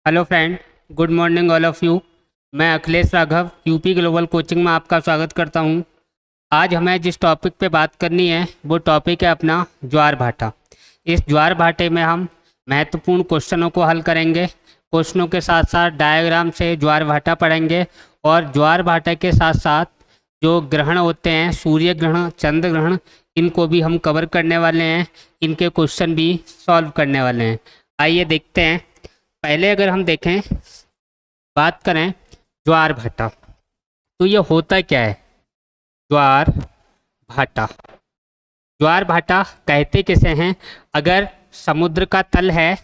Hello friend, good morning all of you. मैं Akhilesh Raghav UP global coaching में आपका स्वागत करता हूं। आज हमें जिस टॉपिक पे बात करनी है वो टॉपिक है अपना ज्वार भाटा। इस ज्वार भाटे में हम महत्वपूर्ण क्वेश्चनों को हल करेंगे। क्वेश्चनों के साथ साथ डायग्राम से ज्वार भाटा पढ़ेंगे और ज्वार भाटे के साथ साथ जो ग्रहण होते हैं, सूर्य ग्रहण, चंद्र ग्रहण, इनको भी हम कवर करने वाले हैं। इनके क्वेश्चन भी सॉल्व करने वाले हैं। आइए देखते हैं। पहले अगर हम देखें, बात करें ज्वार भाटा, तो ये होता क्या है ज्वार भाटा। ज्वार भाटा कहते किसे हैं? अगर समुद्र का तल है,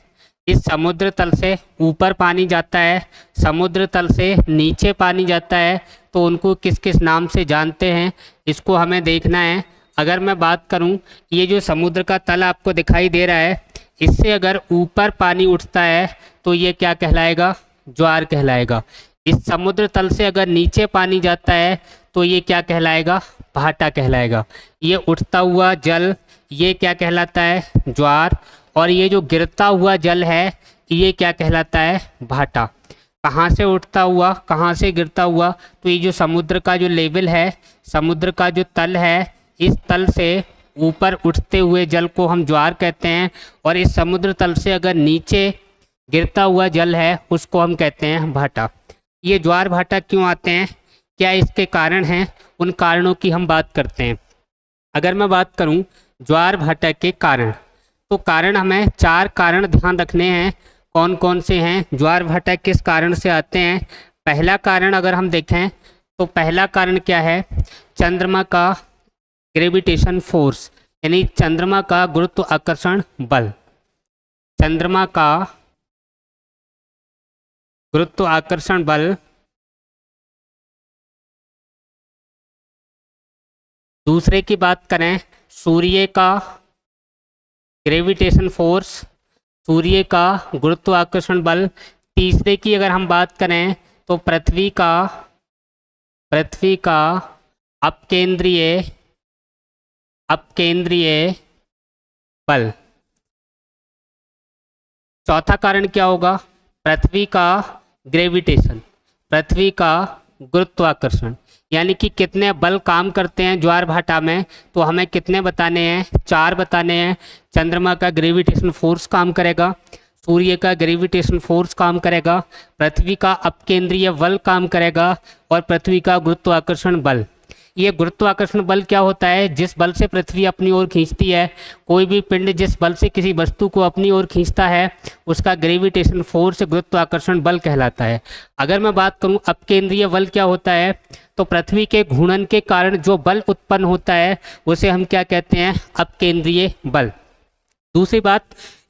इस समुद्र तल से ऊपर पानी जाता है, समुद्र तल से नीचे पानी जाता है, तो उनको किस किस नाम से जानते हैं, इसको हमें देखना है। अगर मैं बात करूं, ये जो समुद्र का तल आपको दिखाई दे रहा है, इससे अगर ऊपर पानी उठता है तो ये क्या कहलाएगा? ज्वार कहलाएगा। इस समुद्र तल से अगर नीचे पानी जाता है तो ये क्या कहलाएगा? भाटा कहलाएगा। ये उठता हुआ जल, ये क्या कहलाता है? ज्वार। और ये जो गिरता हुआ जल है, ये क्या कहलाता है? भाटा। कहाँ से उठता हुआ, कहाँ से गिरता हुआ? तो ये जो समुद्र का जो लेवल है, समुद्र का जो तल है, इस तल से ऊपर उठते हुए जल को हम ज्वार कहते हैं। और इस समुद्र तल से अगर नीचे गिरता हुआ जल है, उसको हम कहते हैं भाटा। ये ज्वार भाटा क्यों आते हैं, क्या इसके कारण हैं, उन कारणों की हम बात करते हैं। अगर मैं बात करूं ज्वार भाटा के कारण, तो कारण हमें 4 कारण ध्यान रखने हैं। कौन कौन से हैं? ज्वार भाटा किस कारण से आते हैं? पहला कारण अगर हम देखें तो पहला कारण क्या है? चंद्रमा का ग्रेविटेशन फोर्स, यानी चंद्रमा का गुरुत्व आकर्षण बल। चंद्रमा का गुरुत्व आकर्षण बल। दूसरे की बात करें, सूर्य का ग्रेविटेशन फोर्स, सूर्य का गुरुत्वाकर्षण बल। तीसरे की अगर हम बात करें तो पृथ्वी का अपकेंद्रीय बल। चौथा कारण क्या होगा? पृथ्वी का ग्रेविटेशन, पृथ्वी का गुरुत्वाकर्षण, यानी कि कितने बल काम करते हैं ज्वार भाटा में, तो हमें कितने बताने हैं? 4 बताने हैं। चंद्रमा का ग्रेविटेशन फोर्स काम करेगा, सूर्य का ग्रेविटेशन फोर्स काम करेगा, पृथ्वी का अपकेंद्रीय बल काम करेगा, और पृथ्वी का गुरुत्वाकर्षण बल। ये गुरुत्वाकर्षण बल क्या होता है? जिस बल से पृथ्वी अपनी ओर खींचती है, कोई भी पिंड जिस बल से किसी वस्तु को अपनी ओर खींचता है, उसका ग्रेविटेशन फोर्स गुरुत्वाकर्षण बल कहलाता है। अगर मैं बात करूं अपकेंद्रीय बल क्या होता है, तो पृथ्वी के घूर्णन के कारण जो बल उत्पन्न होता है, उसे हम क्या कहते हैं? अपकेंद्रीय बल। दूसरी बात,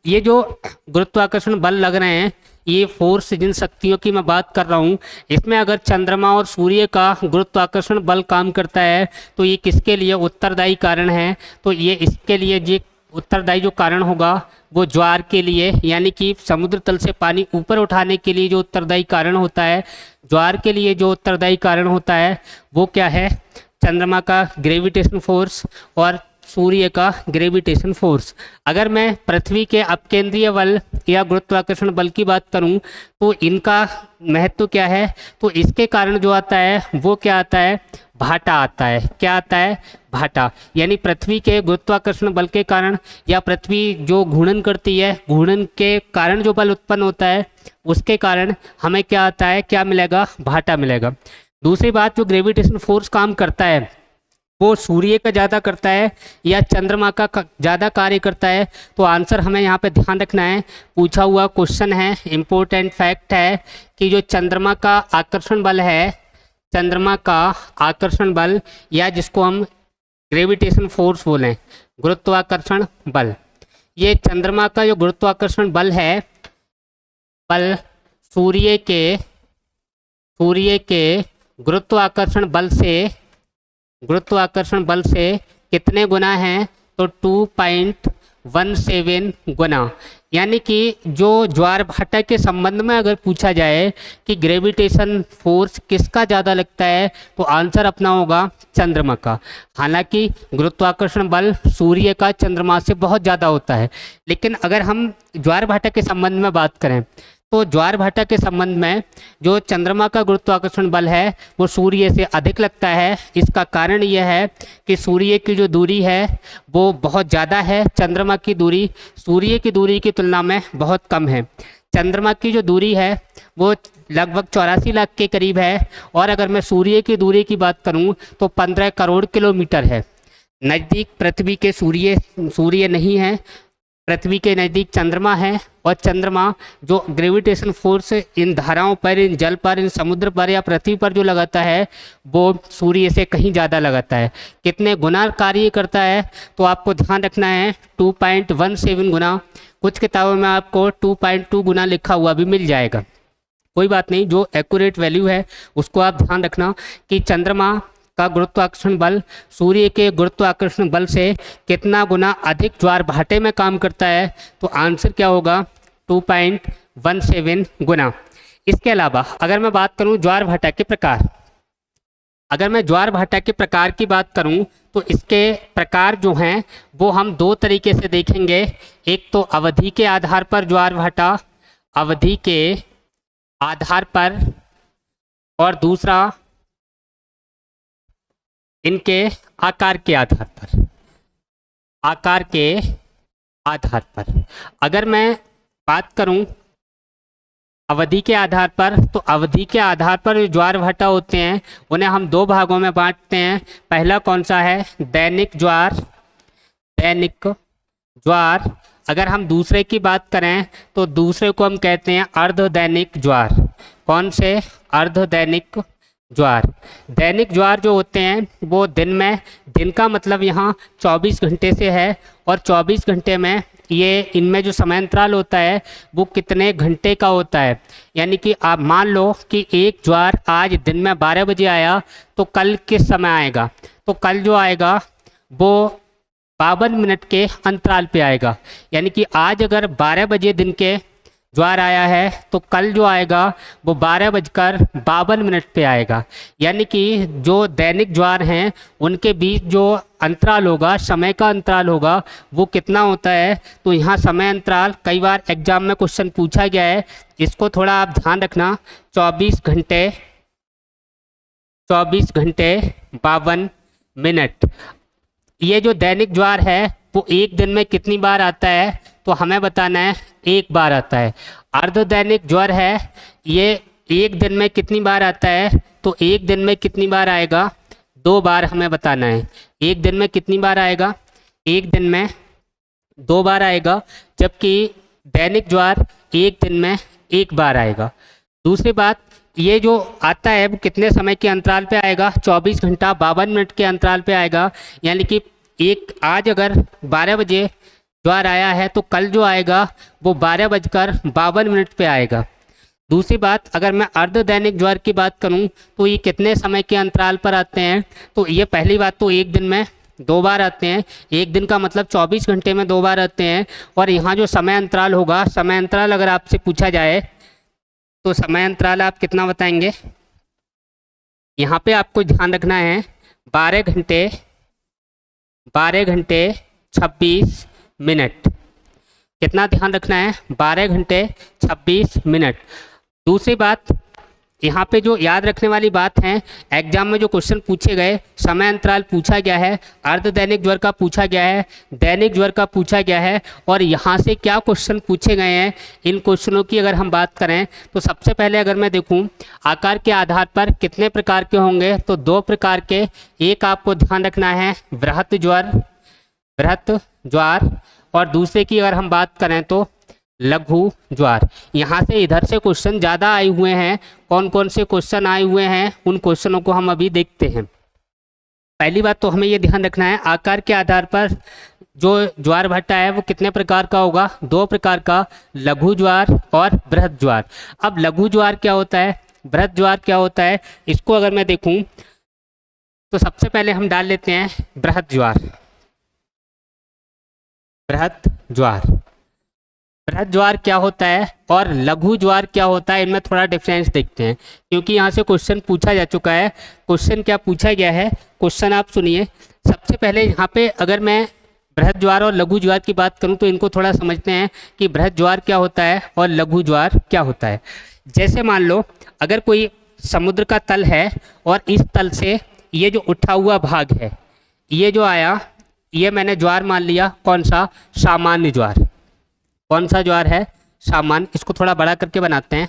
ये जो गुरुत्वाकर्षण बल लग रहे हैं, ये फोर्स, जिन शक्तियों की मैं बात कर रहा हूँ, इसमें अगर चंद्रमा और सूर्य का गुरुत्वाकर्षण बल काम करता है, तो ये किसके लिए उत्तरदायी कारण है? तो ये इसके लिए जो उत्तरदायी जो कारण होगा वो ज्वार के लिए, यानी कि समुद्र तल से पानी ऊपर उठाने के लिए जो उत्तरदायी कारण होता है, ज्वार के लिए जो उत्तरदायी कारण होता है, वो क्या है? चंद्रमा का ग्रेविटेशन फोर्स और सूर्य का ग्रेविटेशन फोर्स। अगर मैं पृथ्वी के अपकेंद्रीय बल या गुरुत्वाकर्षण बल की बात करूं, तो इनका महत्व क्या है? तो इसके कारण जो आता है वो क्या आता है? भाटा आता है। क्या आता है? भाटा। यानी पृथ्वी के गुरुत्वाकर्षण बल के कारण, या पृथ्वी जो घूर्णन करती है, घूर्णन के कारण जो बल उत्पन्न होता है, उसके कारण हमें क्या आता है? क्या मिलेगा? भाटा मिलेगा। दूसरी बात, जो ग्रेविटेशन फोर्स काम करता है, वो सूर्य का ज़्यादा करता है या चंद्रमा का ज़्यादा कार्य करता है? तो आंसर हमें यहाँ पे ध्यान रखना है। पूछा हुआ क्वेश्चन है, इम्पोर्टेंट फैक्ट है कि जो चंद्रमा का आकर्षण बल है, चंद्रमा का आकर्षण बल, या जिसको हम ग्रेविटेशन फोर्स बोलें, गुरुत्वाकर्षण बल, ये चंद्रमा का जो गुरुत्वाकर्षण बल है, बल सूर्य के गुरुत्वाकर्षण बल से कितने गुना है? तो 2.17 गुना। यानी कि जो ज्वार भाटा के संबंध में अगर पूछा जाए कि ग्रेविटेशन फोर्स किसका ज़्यादा लगता है, तो आंसर अपना होगा चंद्रमा का। हालांकि गुरुत्वाकर्षण बल सूर्य का चंद्रमा से बहुत ज़्यादा होता है, लेकिन अगर हम ज्वार भाटा के संबंध में बात करें तो ज्वार भाटा के संबंध में जो चंद्रमा का गुरुत्वाकर्षण बल है वो सूर्य से अधिक लगता है। इसका कारण यह है कि सूर्य की जो दूरी है वो बहुत ज़्यादा है, चंद्रमा की दूरी सूर्य की दूरी की तुलना में बहुत कम है। चंद्रमा की जो दूरी है वो लगभग 84 लाख के करीब है, और अगर मैं सूर्य की दूरी की बात करूं तो 15 करोड़ किलोमीटर है। नज़दीक पृथ्वी के सूर्य नहीं है, पृथ्वी के नज़दीक चंद्रमा है, और चंद्रमा जो ग्रेविटेशन फोर्स इन धाराओं पर, इन जल पर, इन समुद्र पर या पृथ्वी पर जो लगाता है वो सूर्य से कहीं ज़्यादा लगाता है। कितने गुना कार्य करता है तो आपको ध्यान रखना है 2.17 गुना। कुछ किताबों में आपको 2.2 गुना लिखा हुआ भी मिल जाएगा, कोई बात नहीं, जो एक्यूरेट वैल्यू है उसको आप ध्यान रखना कि चंद्रमा का गुरुत्वाकर्षण बल सूर्य के गुरुत्वाकर्षण बल से कितना गुना अधिक ज्वार भाटे में काम करता है। तो आंसर क्या होगा 2.17 गुना। इसके अलावा अगर मैं बात करूं ज्वार भाटा के प्रकार, अगर मैं ज्वार भाटा के प्रकार की बात करूं तो इसके प्रकार जो हैं वो हम दो तरीके से देखेंगे। एक तो अवधि के आधार पर ज्वार भाटा, अवधि के आधार पर, और दूसरा इनके आकार के आधार पर, आकार के आधार पर। अगर मैं बात करूं अवधि के आधार पर, तो अवधि के आधार पर जो ज्वार भाटा होते हैं उन्हें हम दो भागों में बांटते हैं। पहला कौन सा है, दैनिक ज्वार, दैनिक ज्वार। अगर हम दूसरे की बात करें तो दूसरे को हम कहते हैं अर्धदैनिक ज्वार। कौन से, अर्धदैनिक ज्वार। दैनिक ज्वार जो होते हैं वो दिन में, दिन का मतलब यहाँ 24 घंटे से है, और 24 घंटे में ये इनमें जो समय अंतराल होता है वो कितने घंटे का होता है। यानी कि आप मान लो कि एक ज्वार आज दिन में 12 बजे आया तो कल किस समय आएगा, तो कल जो आएगा वो 52 मिनट के अंतराल पे आएगा। यानी कि आज अगर 12 बजे दिन के ज्वार आया है तो कल जो आएगा वो 12:52 पे आएगा। यानी कि जो दैनिक ज्वार हैं उनके बीच जो अंतराल होगा, समय का अंतराल होगा, वो कितना होता है। तो यहाँ समय अंतराल कई बार एग्जाम में क्वेश्चन पूछा गया है, इसको थोड़ा आप ध्यान रखना। 24 घंटे 52 मिनट। ये जो दैनिक ज्वार है वो एक दिन में कितनी बार आता है, तो हमें बताना है एक बार आता है। अर्धदैनिक ज्वार है ये एक दिन में कितनी बार आता है, तो एक दिन में कितनी बार आएगा, 2 बार हमें बताना है। एक दिन में कितनी बार आएगा, एक दिन में 2 बार आएगा, जबकि दैनिक ज्वार एक दिन में 1 बार आएगा। दूसरी बात, ये जो आता है वो कितने समय के अंतराल पे आएगा, 24 घंटा 52 मिनट के अंतराल पे आएगा। यानी कि आज अगर 12 बजे ज्वार आया है तो कल जो आएगा वो 12:52 पे आएगा। दूसरी बात, अगर मैं अर्धदैनिक ज्वार की बात करूं तो ये कितने समय के अंतराल पर आते हैं, तो ये पहली बात तो एक दिन में 2 बार आते हैं। एक दिन का मतलब 24 घंटे में 2 बार आते हैं। और यहाँ जो समय अंतराल होगा, समय अंतराल अगर आपसे पूछा जाए तो समय अंतराल आप कितना बताएंगे। यहाँ पे आपको ध्यान रखना है 12 घंटे 26 मिनट। कितना ध्यान रखना है, 12 घंटे 26 मिनट। दूसरी बात, यहाँ पे जो याद रखने वाली बात है, एग्जाम में जो क्वेश्चन पूछे गए, समय अंतराल पूछा गया है, अर्धदैनिक ज्वार का पूछा गया है, दैनिक ज्वार का पूछा गया है, और यहाँ से क्या क्वेश्चन पूछे गए हैं, इन क्वेश्चनों की अगर हम बात करें तो सबसे पहले अगर मैं देखूँ आकार के आधार पर कितने प्रकार के होंगे, तो 2 प्रकार के। एक आपको ध्यान रखना है बृहत ज्वार, और दूसरे की अगर हम बात करें तो लघु ज्वार। यहाँ से इधर से क्वेश्चन ज़्यादा आए हुए हैं। कौन कौन से क्वेश्चन आए हुए हैं उन क्वेश्चनों को हम अभी देखते हैं। पहली बात तो हमें ये ध्यान रखना है, आकार के आधार पर जो ज्वार भाटा है वो कितने प्रकार का होगा, 2 प्रकार का, लघु ज्वार और बृहत ज्वार। अब लघु ज्वार क्या होता है, बृहत ज्वार क्या होता है, इसको अगर मैं देखूँ तो सबसे पहले हम डाल लेते हैं बृहत ज्वार। बृहत ज्वार क्या होता है और लघु ज्वार क्या होता है, इनमें थोड़ा डिफरेंस देखते हैं, क्योंकि यहाँ से क्वेश्चन पूछा जा चुका है। क्वेश्चन क्या पूछा गया है, क्वेश्चन आप सुनिए। सबसे पहले यहाँ पे अगर मैं बृहद ज्वार और लघु ज्वार की बात करूं तो इनको थोड़ा समझते हैं कि बृहद ज्वार क्या होता है और लघु ज्वार क्या होता है। जैसे मान लो अगर कोई समुद्र का तल है और इस तल से ये जो उठा हुआ भाग है, ये जो आया, ये मैंने ज्वार मान लिया, कौन सा? सामान्य ज्वार। कौन सा ज्वार है? सामान्य। इसको थोड़ा बड़ा करके बनाते हैं।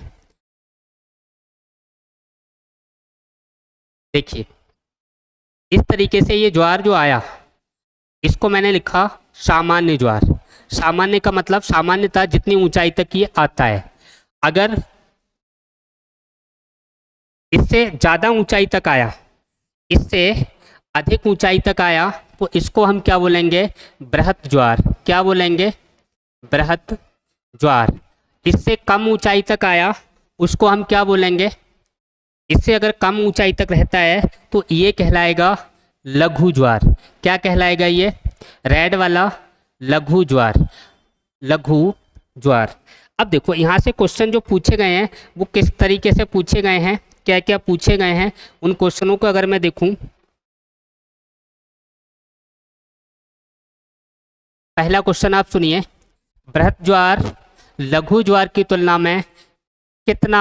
देखिए इस तरीके से ये ज्वार जो आया, इसको मैंने लिखा सामान्य ज्वार। सामान्य का मतलब सामान्यतः जितनी ऊंचाई तक ये आता है। अगर इससे ज़्यादा ऊंचाई तक आया, इससे अधिक ऊंचाई तक आया, तो इसको हम क्या बोलेंगे? बृहत ज्वार। क्या बोलेंगे? बृहत ज्वार। इससे कम ऊंचाई तक आया, उसको हम क्या बोलेंगे? इससे अगर कम ऊंचाई तक रहता है तो ये कहलाएगा लघु ज्वार। क्या कहलाएगा ये? रेड वाला लघु ज्वार। लघु ज्वार। अब देखो यहाँ से क्वेश्चन जो पूछे गए हैं वो किस तरीके से पूछे गए हैं, क्या क्या पूछे गए हैं, उन क्वेश्चनों को अगर मैं देखूं, पहला क्वेश्चन आप सुनिए। बृहत ज्वार लघु ज्वार की तुलना में कितना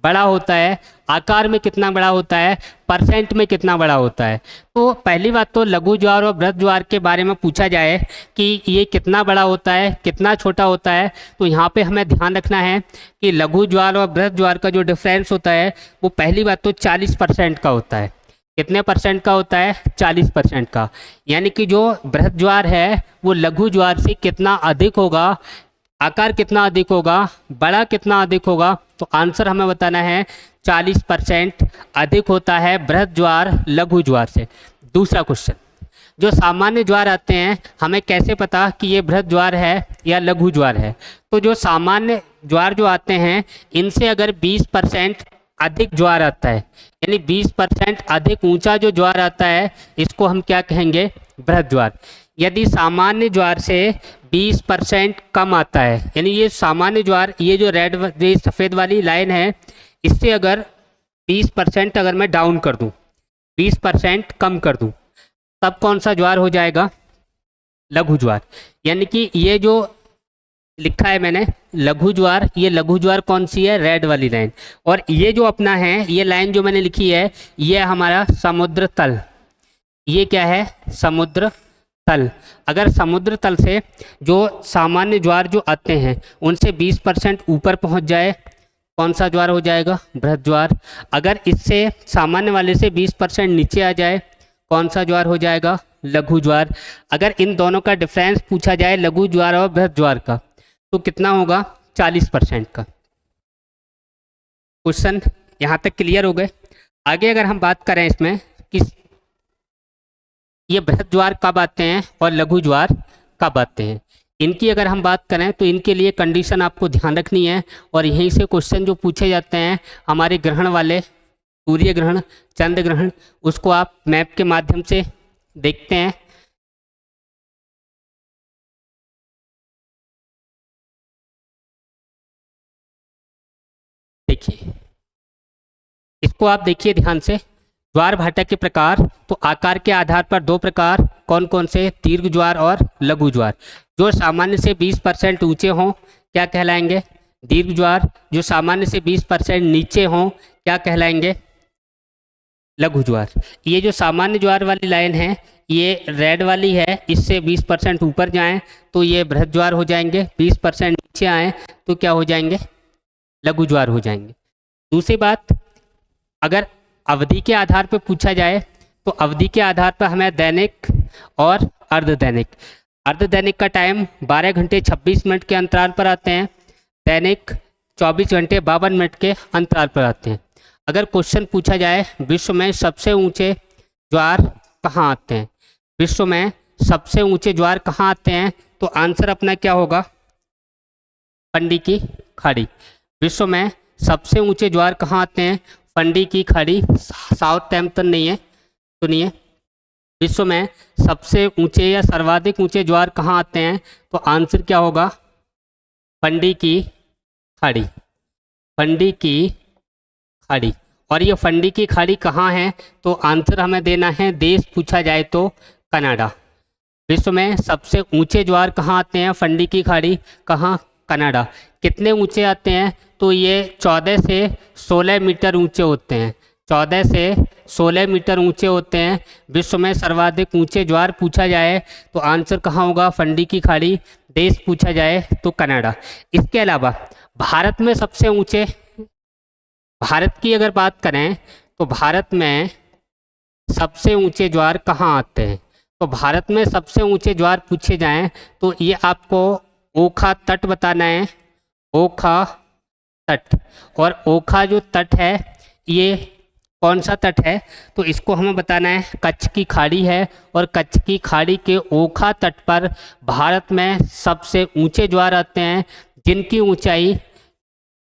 बड़ा होता है? आकार में कितना बड़ा होता है? परसेंट में कितना बड़ा होता है? तो पहली बात तो लघु ज्वार और बृहत ज्वार के बारे में पूछा जाए कि ये कितना बड़ा होता है, कितना छोटा होता है, तो यहाँ पे हमें ध्यान रखना है कि लघु ज्वार और बृहत ज्वार का जो डिफरेंस होता है वो पहली बात तो 40% का होता है। कितने परसेंट का होता है? 40% का। यानी कि जो बृहत ज्वार है वो लघु ज्वार से कितना अधिक होगा, आकार कितना अधिक होगा, बड़ा कितना अधिक होगा, तो आंसर हमें बताना है 40% अधिक होता है बृहद ज्वार लघु ज्वार से। दूसरा क्वेश्चन, जो सामान्य ज्वार आते हैं हमें कैसे पता कि ये बृहद ज्वार है या लघु ज्वार है? तो जो सामान्य ज्वार जो आते हैं इनसे अगर 20% अधिक ज्वार आता है, यानी 20% अधिक ऊंचा जो ज्वार आता है, इसको हम क्या कहेंगे? बृहद ज्वार। यदि सामान्य ज्वार से 20% कम आता है, यानी ये सामान्य ज्वार, ये जो रेड, ये सफ़ेद वाली लाइन है, इससे अगर 20% अगर मैं डाउन कर दूं, 20% कम कर दूं, तब कौन सा ज्वार हो जाएगा? लघु ज्वार। यानी कि ये जो लिखा है मैंने लघु ज्वार, ये लघु ज्वार कौन सी है? रेड वाली लाइन। और ये जो अपना है, ये लाइन जो मैंने लिखी है, ये हमारा समुद्र तल। ये क्या है? समुद्र तल। अगर समुद्र तल से जो सामान्य ज्वार जो आते हैं उनसे 20% ऊपर पहुंच जाए, कौन सा ज्वार हो जाएगा? बृहद ज्वार। अगर इससे सामान्य वाले से 20% नीचे आ जाए, कौन सा ज्वार हो जाएगा? लघु ज्वार। अगर इन दोनों का डिफरेंस पूछा जाए लघु ज्वार और बृहद ज्वार का, तो कितना होगा? 40% का। क्वेश्चन यहाँ तक क्लियर हो गए। आगे अगर हम बात करें इसमें कि ये बृहद ज्वार कब आते हैं और लघु ज्वार कब आते हैं, इनकी अगर हम बात करें तो इनके लिए कंडीशन आपको ध्यान रखनी है। और यहीं से क्वेश्चन जो पूछे जाते हैं हमारे ग्रहण वाले, सूर्य ग्रहण, चंद्र ग्रहण, उसको आप मैप के माध्यम से देखते हैं। देखिए इसको आप देखिए ध्यान से। ज्वार भाटा के प्रकार, तो आकार के आधार पर दो प्रकार, कौन कौन से? दीर्घ ज्वार और लघु ज्वार। जो सामान्य से 20% ऊंचे हों क्या कहलाएंगे? दीर्घ ज्वार। जो सामान्य से 20% नीचे हों क्या कहलाएंगे? लघु ज्वार। ये जो सामान्य ज्वार वाली लाइन है, ये रेड वाली है, इससे 20% ऊपर जाएं तो ये बृहद ज्वार हो जाएंगे, 20% नीचे आएँ तो क्या हो जाएंगे? लघु ज्वार हो जाएंगे। दूसरी बात, अगर अवधि के आधार पर पूछा जाए तो अवधि के आधार पर हमें दैनिक और अर्धदैनिक। अर्धदैनिक का टाइम 12 घंटे 26 मिनट के अंतराल पर आते हैं, दैनिक 24 घंटे 52 मिनट के अंतराल पर आते हैं। अगर क्वेश्चन पूछा जाए विश्व में सबसे ऊंचे ज्वार कहाँ आते हैं, विश्व में सबसे ऊंचे ज्वार कहाँ आते हैं, तो आंसर अपना क्या होगा? फंडी की खाड़ी। विश्व में सबसे ऊंचे ज्वार कहाँ आते हैं? फंडी की खाड़ी, साउथहैम्पटन नहीं है। सुनिए, विश्व में सबसे ऊंचे या सर्वाधिक ऊंचे ज्वार कहाँ आते हैं, तो आंसर क्या होगा? फंडी की खाड़ी। फंडी की खाड़ी। और ये फंडी की खाड़ी कहाँ है, तो आंसर हमें देना है, देश पूछा जाए तो कनाडा। विश्व में सबसे ऊंचे ज्वार कहाँ आते हैं? फंडी की खाड़ी, कहाँ? कनाडा। कितने ऊंचे आते हैं? तो ये 14 से 16 मीटर ऊंचे होते हैं। 14 से 16 मीटर ऊंचे होते हैं। विश्व में सर्वाधिक ऊंचे ज्वार पूछा जाए तो आंसर कहाँ होगा? फंडी की खाड़ी। देश पूछा जाए तो कनाडा। इसके अलावा भारत में सबसे ऊंचे, भारत की अगर बात करें तो भारत में सबसे ऊंचे ज्वार कहाँ आते हैं? तो भारत में सबसे ऊंचे ज्वार पूछे जाएं तो ये आपको ओखा तट बताना है। ओखा तट। और ओखा जो तट है ये कौन सा तट है? तो इसको हमें बताना है कच्छ की खाड़ी है। और कच्छ की खाड़ी के ओखा तट पर भारत में सबसे ऊंचे ज्वार आते हैं जिनकी ऊंचाई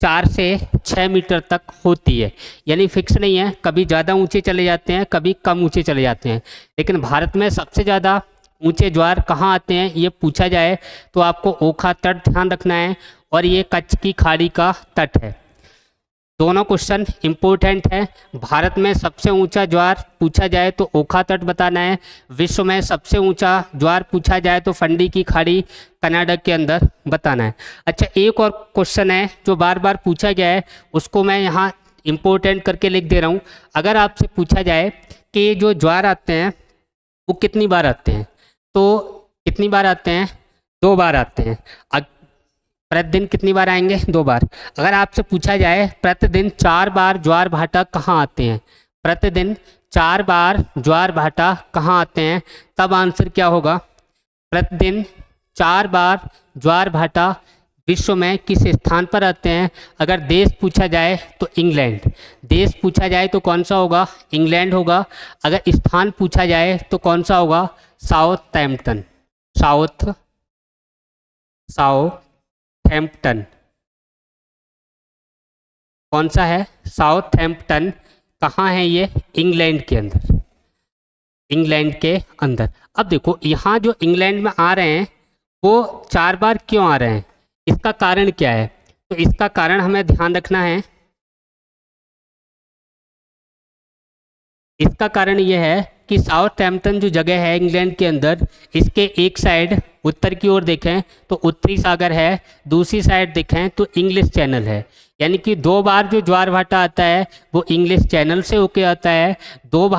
4 से 6 मीटर तक होती है। यानी फिक्स नहीं है, कभी ज़्यादा ऊंचे चले जाते हैं, कभी कम ऊंचे चले जाते हैं। लेकिन भारत में सबसे ज़्यादा ऊंचे ज्वार कहाँ आते हैं ये पूछा जाए तो आपको ओखा तट ध्यान रखना है और ये कच्छ की खाड़ी का तट है। दोनों क्वेश्चन इम्पोर्टेंट है। भारत में सबसे ऊंचा ज्वार पूछा जाए तो ओखा तट बताना है। विश्व में सबसे ऊंचा ज्वार पूछा जाए तो फंडी की खाड़ी कनाडा के अंदर बताना है। अच्छा, एक और क्वेश्चन है जो बार बार पूछा गया है, उसको मैं यहाँ इम्पोर्टेंट करके लिख दे रहा हूँ। अगर आपसे पूछा जाए कि जो ज्वार आते हैं वो कितनी बार आते हैं, तो कितनी बार आते हैं? 2 बार आते हैं। प्रतिदिन कितनी बार आएंगे? 2 बार। अगर आपसे पूछा जाए प्रतिदिन 4 बार ज्वार भाटा कहाँ आते हैं, प्रतिदिन 4 बार ज्वार भाटा कहाँ आते हैं, तब आंसर क्या होगा? प्रतिदिन 4 बार ज्वार भाटा विश्व में किस स्थान पर आते हैं? अगर देश पूछा जाए तो इंग्लैंड। देश पूछा जाए तो कौन सा होगा? इंग्लैंड होगा। अगर स्थान पूछा जाए तो कौन सा होगा? साउथहैम्पटन। साउथहैम्पटन कौन सा है? साउथहैम्पटन। कहाँ है ये? इंग्लैंड के अंदर। इंग्लैंड के अंदर। अब देखो यहाँ जो इंग्लैंड में आ रहे हैं वो 4 बार क्यों आ रहे हैं, इसका कारण क्या है? तो इसका कारण हमें ध्यान रखना है। इसका कारण ये है कि साउथहैम्पटन जो जगह है इंग्लैंड के अंदर, इसके एक साइड उत्तर की ओर देखें तो उत्तरी सागर है, दूसरी साइड देखें तो इंग्लिश चैनल है। यानी कि 2 बार जो ज्वार भाटा आता है वो इंग्लिश चैनल से होके आता है। 2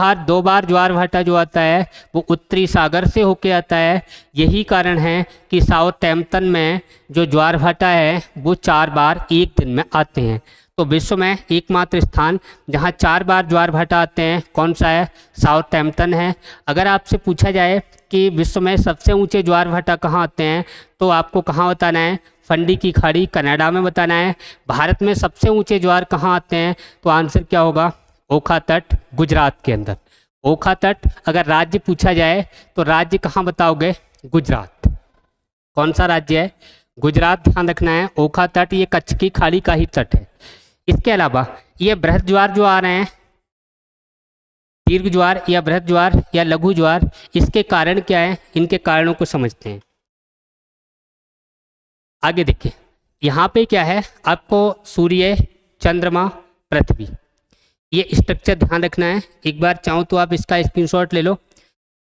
बार ज्वार भाटा जो आता है वो उत्तरी सागर से होके आता है। यही कारण है कि साउथहैम्पटन में जो ज्वार भाटा है वो 4 बार एक दिन में आते हैं। तो विश्व में एकमात्र स्थान जहां 4 बार ज्वार भाटा आते हैं कौन सा है? साउथहैम्पटन है। अगर आपसे पूछा जाए कि विश्व में सबसे ऊंचे ज्वार भाटा कहाँ आते हैं तो आपको कहाँ बताना है? फंडी की खाड़ी कनाडा में बताना है। भारत में सबसे ऊंचे ज्वार कहाँ आते हैं तो आंसर क्या होगा? ओखा तट, गुजरात के अंदर। ओखा तट। अगर राज्य पूछा जाए तो राज्य कहाँ बताओगे? गुजरात। कौन सा राज्य है? गुजरात ध्यान रखना है। ओखा तट ये कच्छ की खाड़ी का ही तट है। इसके अलावा ये बृहद ज्वार जो आ रहे हैं, दीर्घ ज्वार या बृहद ज्वार या लघु ज्वार, इसके कारण क्या है? इनके कारणों को समझते हैं। आगे देखिए, यहाँ पे क्या है, आपको सूर्य, चंद्रमा, पृथ्वी, ये स्ट्रक्चर ध्यान रखना है। एक बार चाहो तो आप इसका स्क्रीनशॉट ले लो।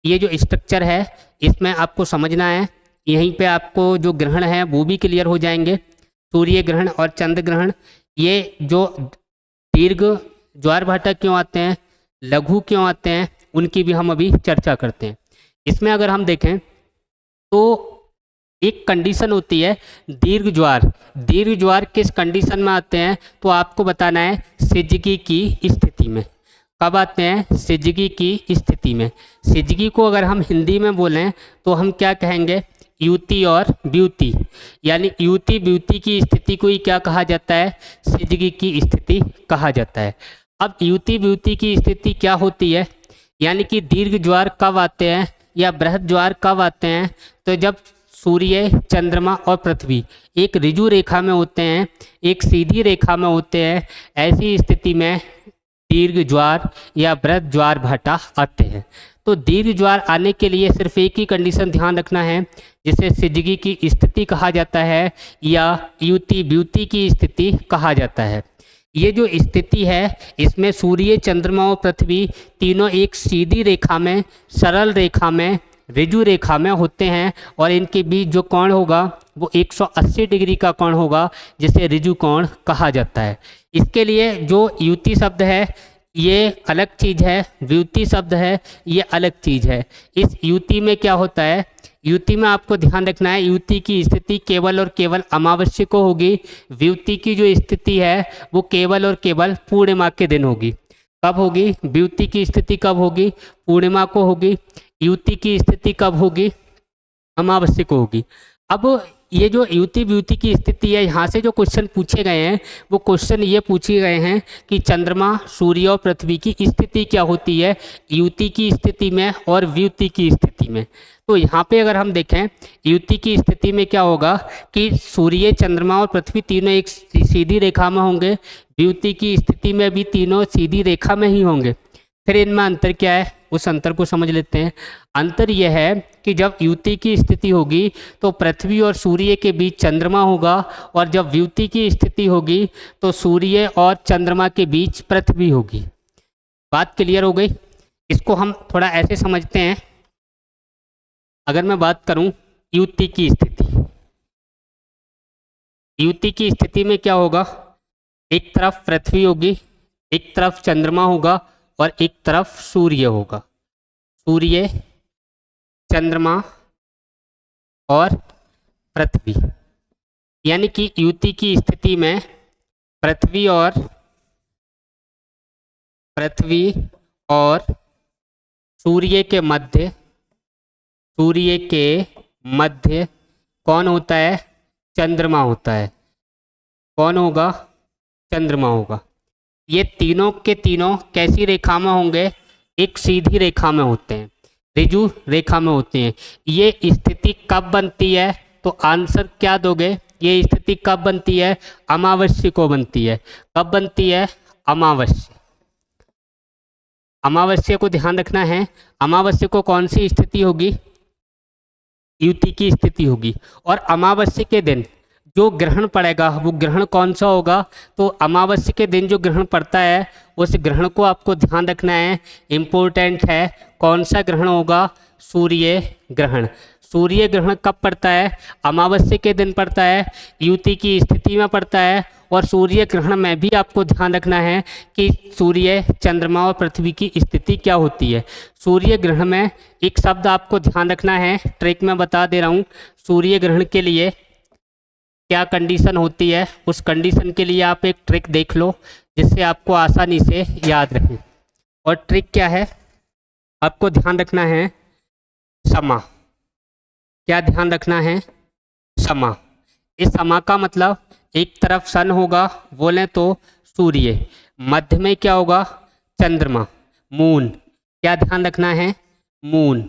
ये जो स्ट्रक्चर है इसमें आपको समझना है। यहीं पे आपको जो ग्रहण है वो भी क्लियर हो जाएंगे, सूर्य ग्रहण और चंद्र ग्रहण। ये जो दीर्घ ज्वार भाटा क्यों आते हैं, लघु क्यों आते हैं, उनकी भी हम अभी चर्चा करते हैं। इसमें अगर हम देखें तो एक कंडीशन होती है दीर्घ ज्वार। दीर्घ ज्वार किस कंडीशन में आते हैं तो आपको बताना है सिजगी की स्थिति में। कब आते हैं? सिजगी की स्थिति में। सिजगी को अगर हम हिंदी में बोलें तो हम क्या कहेंगे? युति और ब्यूति। यानी युति ब्यूति की स्थिति को ही क्या कहा जाता है? सिजगी की स्थिति कहा जाता है। अब युति ब्यूति की स्थिति क्या होती है? यानी कि दीर्घ ज्वार कब आते हैं या बृहद ज्वार कब आते हैं? तो जब सूर्य, चंद्रमा और पृथ्वी एक ऋजु रेखा में होते हैं, एक सीधी रेखा में होते हैं, ऐसी स्थिति में दीर्घ ज्वार या बृहद ज्वार भाटा आते हैं। तो दीर्घ ज्वार आने के लिए सिर्फ एक ही कंडीशन ध्यान रखना है, जिसे सिजगी की स्थिति कहा जाता है या युति ब्यूति की स्थिति कहा जाता है। ये जो स्थिति है इसमें सूर्य, चंद्रमा और पृथ्वी तीनों एक सीधी रेखा में, सरल रेखा में ऋजु रेखा में होते हैं और इनके बीच जो कोण होगा वो 180 डिग्री का कोण होगा, जिसे ऋजु कोण कहा जाता है। इसके लिए जो युति शब्द है ये अलग चीज़ है, व्युति शब्द है ये अलग चीज़ है। इस युति में क्या होता है, युति में आपको ध्यान रखना है युति की स्थिति केवल और केवल अमावस्या को होगी। व्युति की जो स्थिति है वो केवल और केवल पूर्णिमा के दिन होगी। कब होगी? व्युति की स्थिति कब होगी? पूर्णिमा को होगी। युति की स्थिति कब होगी? अमावस्या को होगी। अब ये जो युति व्युति की स्थिति है, यहाँ से जो क्वेश्चन पूछे गए हैं वो क्वेश्चन ये पूछे गए हैं कि चंद्रमा, सूर्य और पृथ्वी की स्थिति क्या होती है युति की स्थिति में और व्युति की स्थिति में। तो यहाँ पे अगर हम देखें युति की स्थिति में क्या होगा कि सूर्य, चंद्रमा और पृथ्वी तीनों एक सीधी रेखा में होंगे। व्युति की स्थिति में भी तीनों सीधी रेखा में ही होंगे। फिर इनमें अंतर क्या है उस अंतर को समझ लेते हैं। अंतर यह है कि जब युति की स्थिति होगी तो पृथ्वी और सूर्य के बीच चंद्रमा होगा, और जब व्युति की स्थिति होगी तो सूर्य और चंद्रमा के बीच पृथ्वी होगी। बात क्लियर हो गई? इसको हम थोड़ा ऐसे समझते हैं। अगर मैं बात करूं युति की स्थिति, युति की स्थिति में क्या होगा, एक तरफ पृथ्वी होगी, एक तरफ चंद्रमा होगा और एक तरफ सूर्य होगा। सूर्य, चंद्रमा और पृथ्वी, यानी कि युति की स्थिति में पृथ्वी और सूर्य के मध्य कौन होता है? चंद्रमा होता है। कौन होगा? चंद्रमा होगा। ये तीनों के तीनों कैसी रेखा में होंगे? एक सीधी रेखा में होते हैं, ऋजु रेखा में होते हैं। ये स्थिति कब बनती है? तो आंसर क्या दोगे? ये स्थिति कब बनती है? अमावस्या को बनती है। कब बनती है? अमावस्या। अमावस्या को ध्यान रखना है। अमावस्या को कौन सी स्थिति होगी? युति की स्थिति होगी। और अमावस्या के दिन जो ग्रहण पड़ेगा वो ग्रहण कौन सा होगा? तो अमावस्या के दिन जो ग्रहण पड़ता है उस ग्रहण को आपको ध्यान रखना है, इम्पोर्टेंट है। कौन सा ग्रहण होगा? सूर्य ग्रहण। सूर्य ग्रहण कब पड़ता है? अमावस्या के दिन पड़ता है, युति की स्थिति में पड़ता है। और सूर्य ग्रहण में भी आपको ध्यान रखना है कि सूर्य, चंद्रमा और पृथ्वी की स्थिति क्या होती है। सूर्य ग्रहण में एक शब्द आपको ध्यान रखना है, ट्रिक में बता दे रहा हूँ। सूर्य ग्रहण के लिए क्या कंडीशन होती है, उस कंडीशन के लिए आप एक ट्रिक देख लो जिससे आपको आसानी से याद रहे। और ट्रिक क्या है? आपको ध्यान रखना है समा। क्या ध्यान रखना है? समा। इस समा का मतलब एक तरफ सन होगा, बोले तो सूर्य, मध्य में क्या होगा? चंद्रमा, मून। क्या ध्यान रखना है? मून।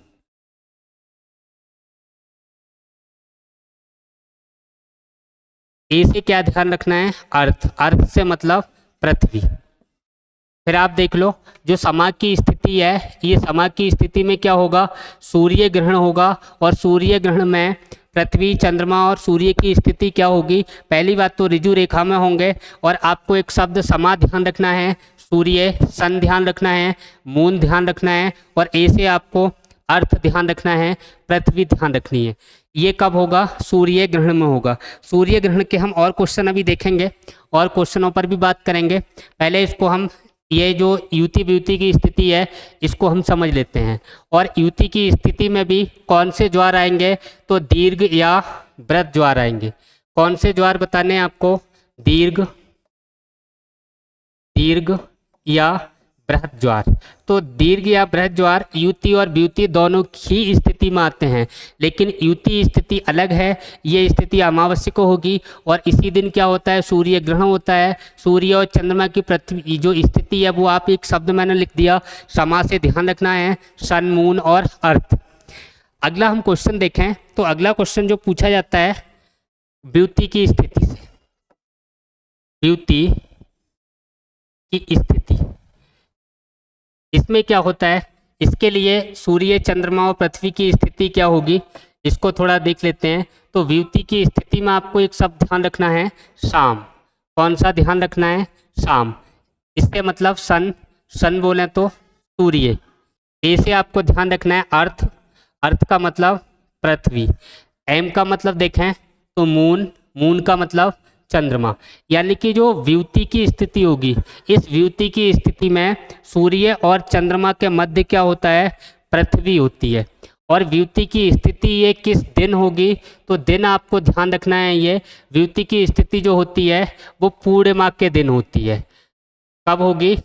ए से क्या ध्यान रखना है? अर्थ। अर्थ से मतलब पृथ्वी। फिर आप देख लो जो समा की स्थिति है, ये समा की स्थिति में क्या होगा? सूर्य ग्रहण होगा। और सूर्य ग्रहण में पृथ्वी, चंद्रमा और सूर्य की स्थिति क्या होगी? पहली बात तो ऋजु रेखा में होंगे। और आपको एक शब्द समा ध्यान रखना है, सूर्य, सन ध्यान रखना है, मून ध्यान रखना है, और ए से आपको अर्थ ध्यान रखना है, पृथ्वी ध्यान रखनी है। ये कब होगा? सूर्य ग्रहण में होगा। सूर्य ग्रहण के हम और क्वेश्चन अभी देखेंगे और क्वेश्चनों पर भी बात करेंगे। पहले इसको हम, ये जो युति व्युति की स्थिति है इसको हम समझ लेते हैं। और युति की स्थिति में भी कौन से ज्वार आएंगे? तो दीर्घ या बृहद ज्वार आएंगे। कौन से ज्वार बताने हैं आपको? दीर्घ या बृहद ज्वार। तो दीर्घ या बृहद ज्वार युति और व्युति दोनों ही स्थिति में आते हैं, लेकिन युति स्थिति अलग है। ये स्थिति अमावस्या को होगी और इसी दिन क्या होता है? सूर्य ग्रहण होता है। सूर्य और चंद्रमा की पृथ्वी जो स्थिति है वो आप एक शब्द मैंने लिख दिया, समा से ध्यान रखना है, सन, मून और अर्थ। अगला हम क्वेश्चन देखें तो अगला क्वेश्चन जो पूछा जाता है व्युति की स्थिति से, व्युति की स्थिति, इसमें क्या होता है? इसके लिए सूर्य, चंद्रमा और पृथ्वी की स्थिति क्या होगी इसको थोड़ा देख लेते हैं। तो व्युति की स्थिति में आपको एक शब्द ध्यान रखना है, शाम। कौन सा ध्यान रखना है? शाम। इसके मतलब सन, सन बोले तो सूर्य। ए से आपको ध्यान रखना है अर्थ। अर्थ का मतलब पृथ्वी, एम का मतलब देखें तो मून, मून का मतलब चंद्रमा। यानी कि जो व्युति की स्थिति होगी, इस व्युति की स्थिति में सूर्य और चंद्रमा के मध्य क्या होता है, पृथ्वी होती है। और व्युति की स्थिति ये किस दिन होगी, तो दिन आपको ध्यान रखना है, ये व्युति की स्थिति जो होती है वो पूर्णिमा के दिन होती है। कब होगी,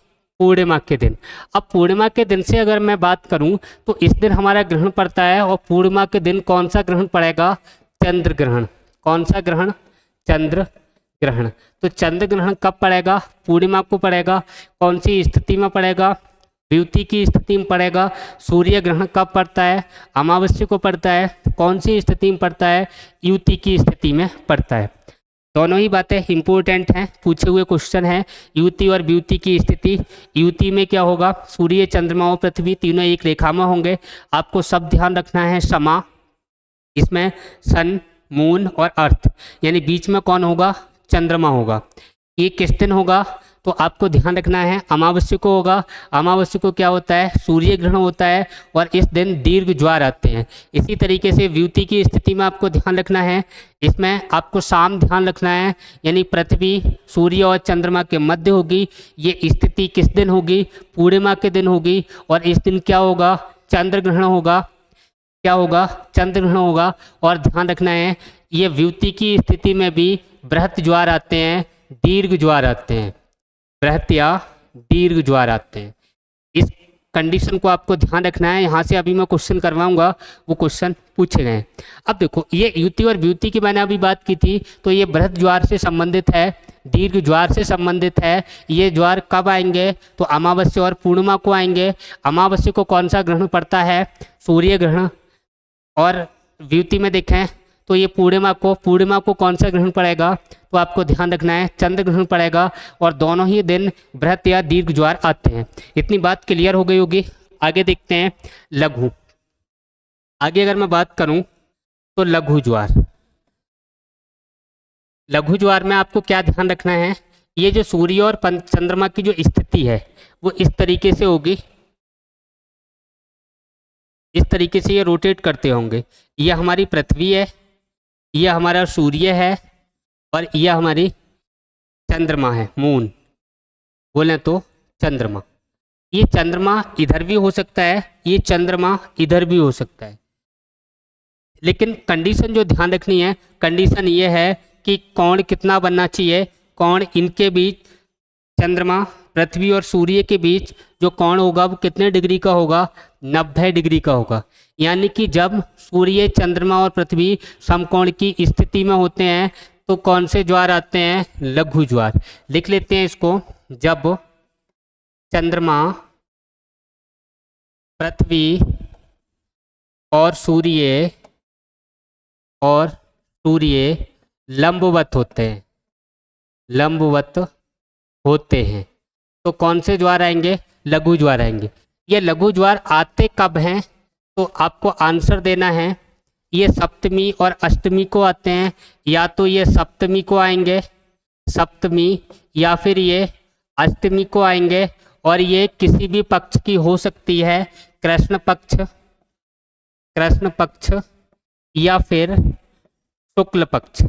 पूर्णिमा के दिन। अब पूर्णिमा के दिन से अगर मैं बात करूं तो इस दिन हमारा ग्रहण पड़ता है, और पूर्णिमा के दिन कौन सा ग्रहण पड़ेगा, चंद्र ग्रहण। कौन सा ग्रहण, चंद्र ग्रहण। तो चंद्र ग्रहण कब पड़ेगा, पूर्णिमा को पड़ेगा। कौन सी स्थिति में पड़ेगा, व्युति की स्थिति में पड़ेगा। सूर्य ग्रहण कब पड़ता है, अमावस्या को पड़ता है। कौन सी स्थिति में पड़ता है, युति की स्थिति में पड़ता है। दोनों ही बातें इंपॉर्टेंट हैं, पूछे हुए क्वेश्चन है। युति और व्युति की स्थिति, युति में क्या होगा, सूर्य चंद्रमा और पृथ्वी तीनों एक रेखा में होंगे। आपको सब ध्यान रखना है, समा, इसमें सन, मून और अर्थ, यानी बीच में कौन होगा, चंद्रमा होगा। ये किस दिन होगा, तो आपको ध्यान रखना है अमावस्या को होगा। अमावस्या को क्या होता है, सूर्य ग्रहण होता है, और इस दिन दीर्घ ज्वार आते हैं। इसी तरीके से व्युति की स्थिति में आपको ध्यान रखना है, इसमें आपको शाम ध्यान रखना है, यानी पृथ्वी सूर्य और चंद्रमा के मध्य होगी। ये स्थिति किस दिन होगी, पूर्णिमा के दिन होगी। और इस दिन क्या होगा, चंद्र ग्रहण होगा। क्या होगा, चंद्र ग्रहण होगा। और ध्यान रखना है, ये व्युति की स्थिति में भी बृहत ज्वार आते हैं, दीर्घ ज्वार आते हैं, बृहत या दीर्घ ज्वार आते हैं। इस कंडीशन को आपको ध्यान रखना है। यहाँ से अभी मैं क्वेश्चन करवाऊंगा, वो क्वेश्चन पूछे गए। अब देखो, ये युति और व्युति की मैंने अभी बात की थी, तो ये बृहत ज्वार से संबंधित है, दीर्घ ज्वार से संबंधित है। ये ज्वार कब आएंगे, तो अमावस्या और पूर्णिमा को आएंगे। अमावस्या को कौन सा ग्रहण पड़ता है, सूर्य ग्रहण। और व्युति में देखें तो ये पूर्णिमा को कौन सा ग्रहण पड़ेगा, तो आपको ध्यान रखना है चंद्र ग्रहण पड़ेगा। और दोनों ही दिन बृहत या दीर्घ ज्वार आते हैं। इतनी बात क्लियर हो गई होगी। आगे देखते हैं लघु। आगे अगर मैं बात करूं तो लघु ज्वार, लघु ज्वार में आपको क्या ध्यान रखना है, ये जो सूर्य और चंद्रमा की जो स्थिति है वो इस तरीके से होगी, इस तरीके से ये रोटेट करते होंगे। ये हमारी पृथ्वी है, ये हमारा सूर्य है, और यह हमारी चंद्रमा है, मून बोले तो चंद्रमा। ये चंद्रमा इधर भी हो सकता है, ये चंद्रमा इधर भी हो सकता है। लेकिन कंडीशन जो ध्यान रखनी है, कंडीशन ये है कि कोण कितना बनना चाहिए। कोण इनके बीच, चंद्रमा पृथ्वी और सूर्य के बीच जो कोण होगा वो कितने डिग्री का होगा, 90 डिग्री का होगा। यानी कि जब सूर्य चंद्रमा और पृथ्वी समकोण की स्थिति में होते हैं तो कौन से ज्वार आते हैं, लघु ज्वार। लिख लेते हैं इसको, जब चंद्रमा पृथ्वी और सूर्य लंबवत होते हैं, लंबवत होते हैं, तो कौन से ज्वार आएंगे, लघु ज्वार आएंगे। ये लघु ज्वार आते कब हैं, तो आपको आंसर देना है। ये सप्तमी और अष्टमी को आते हैं, या तो ये सप्तमी को आएंगे, सप्तमी, या फिर ये अष्टमी को आएंगे। और ये किसी भी पक्ष की हो सकती है, कृष्ण पक्ष या फिर शुक्ल पक्ष,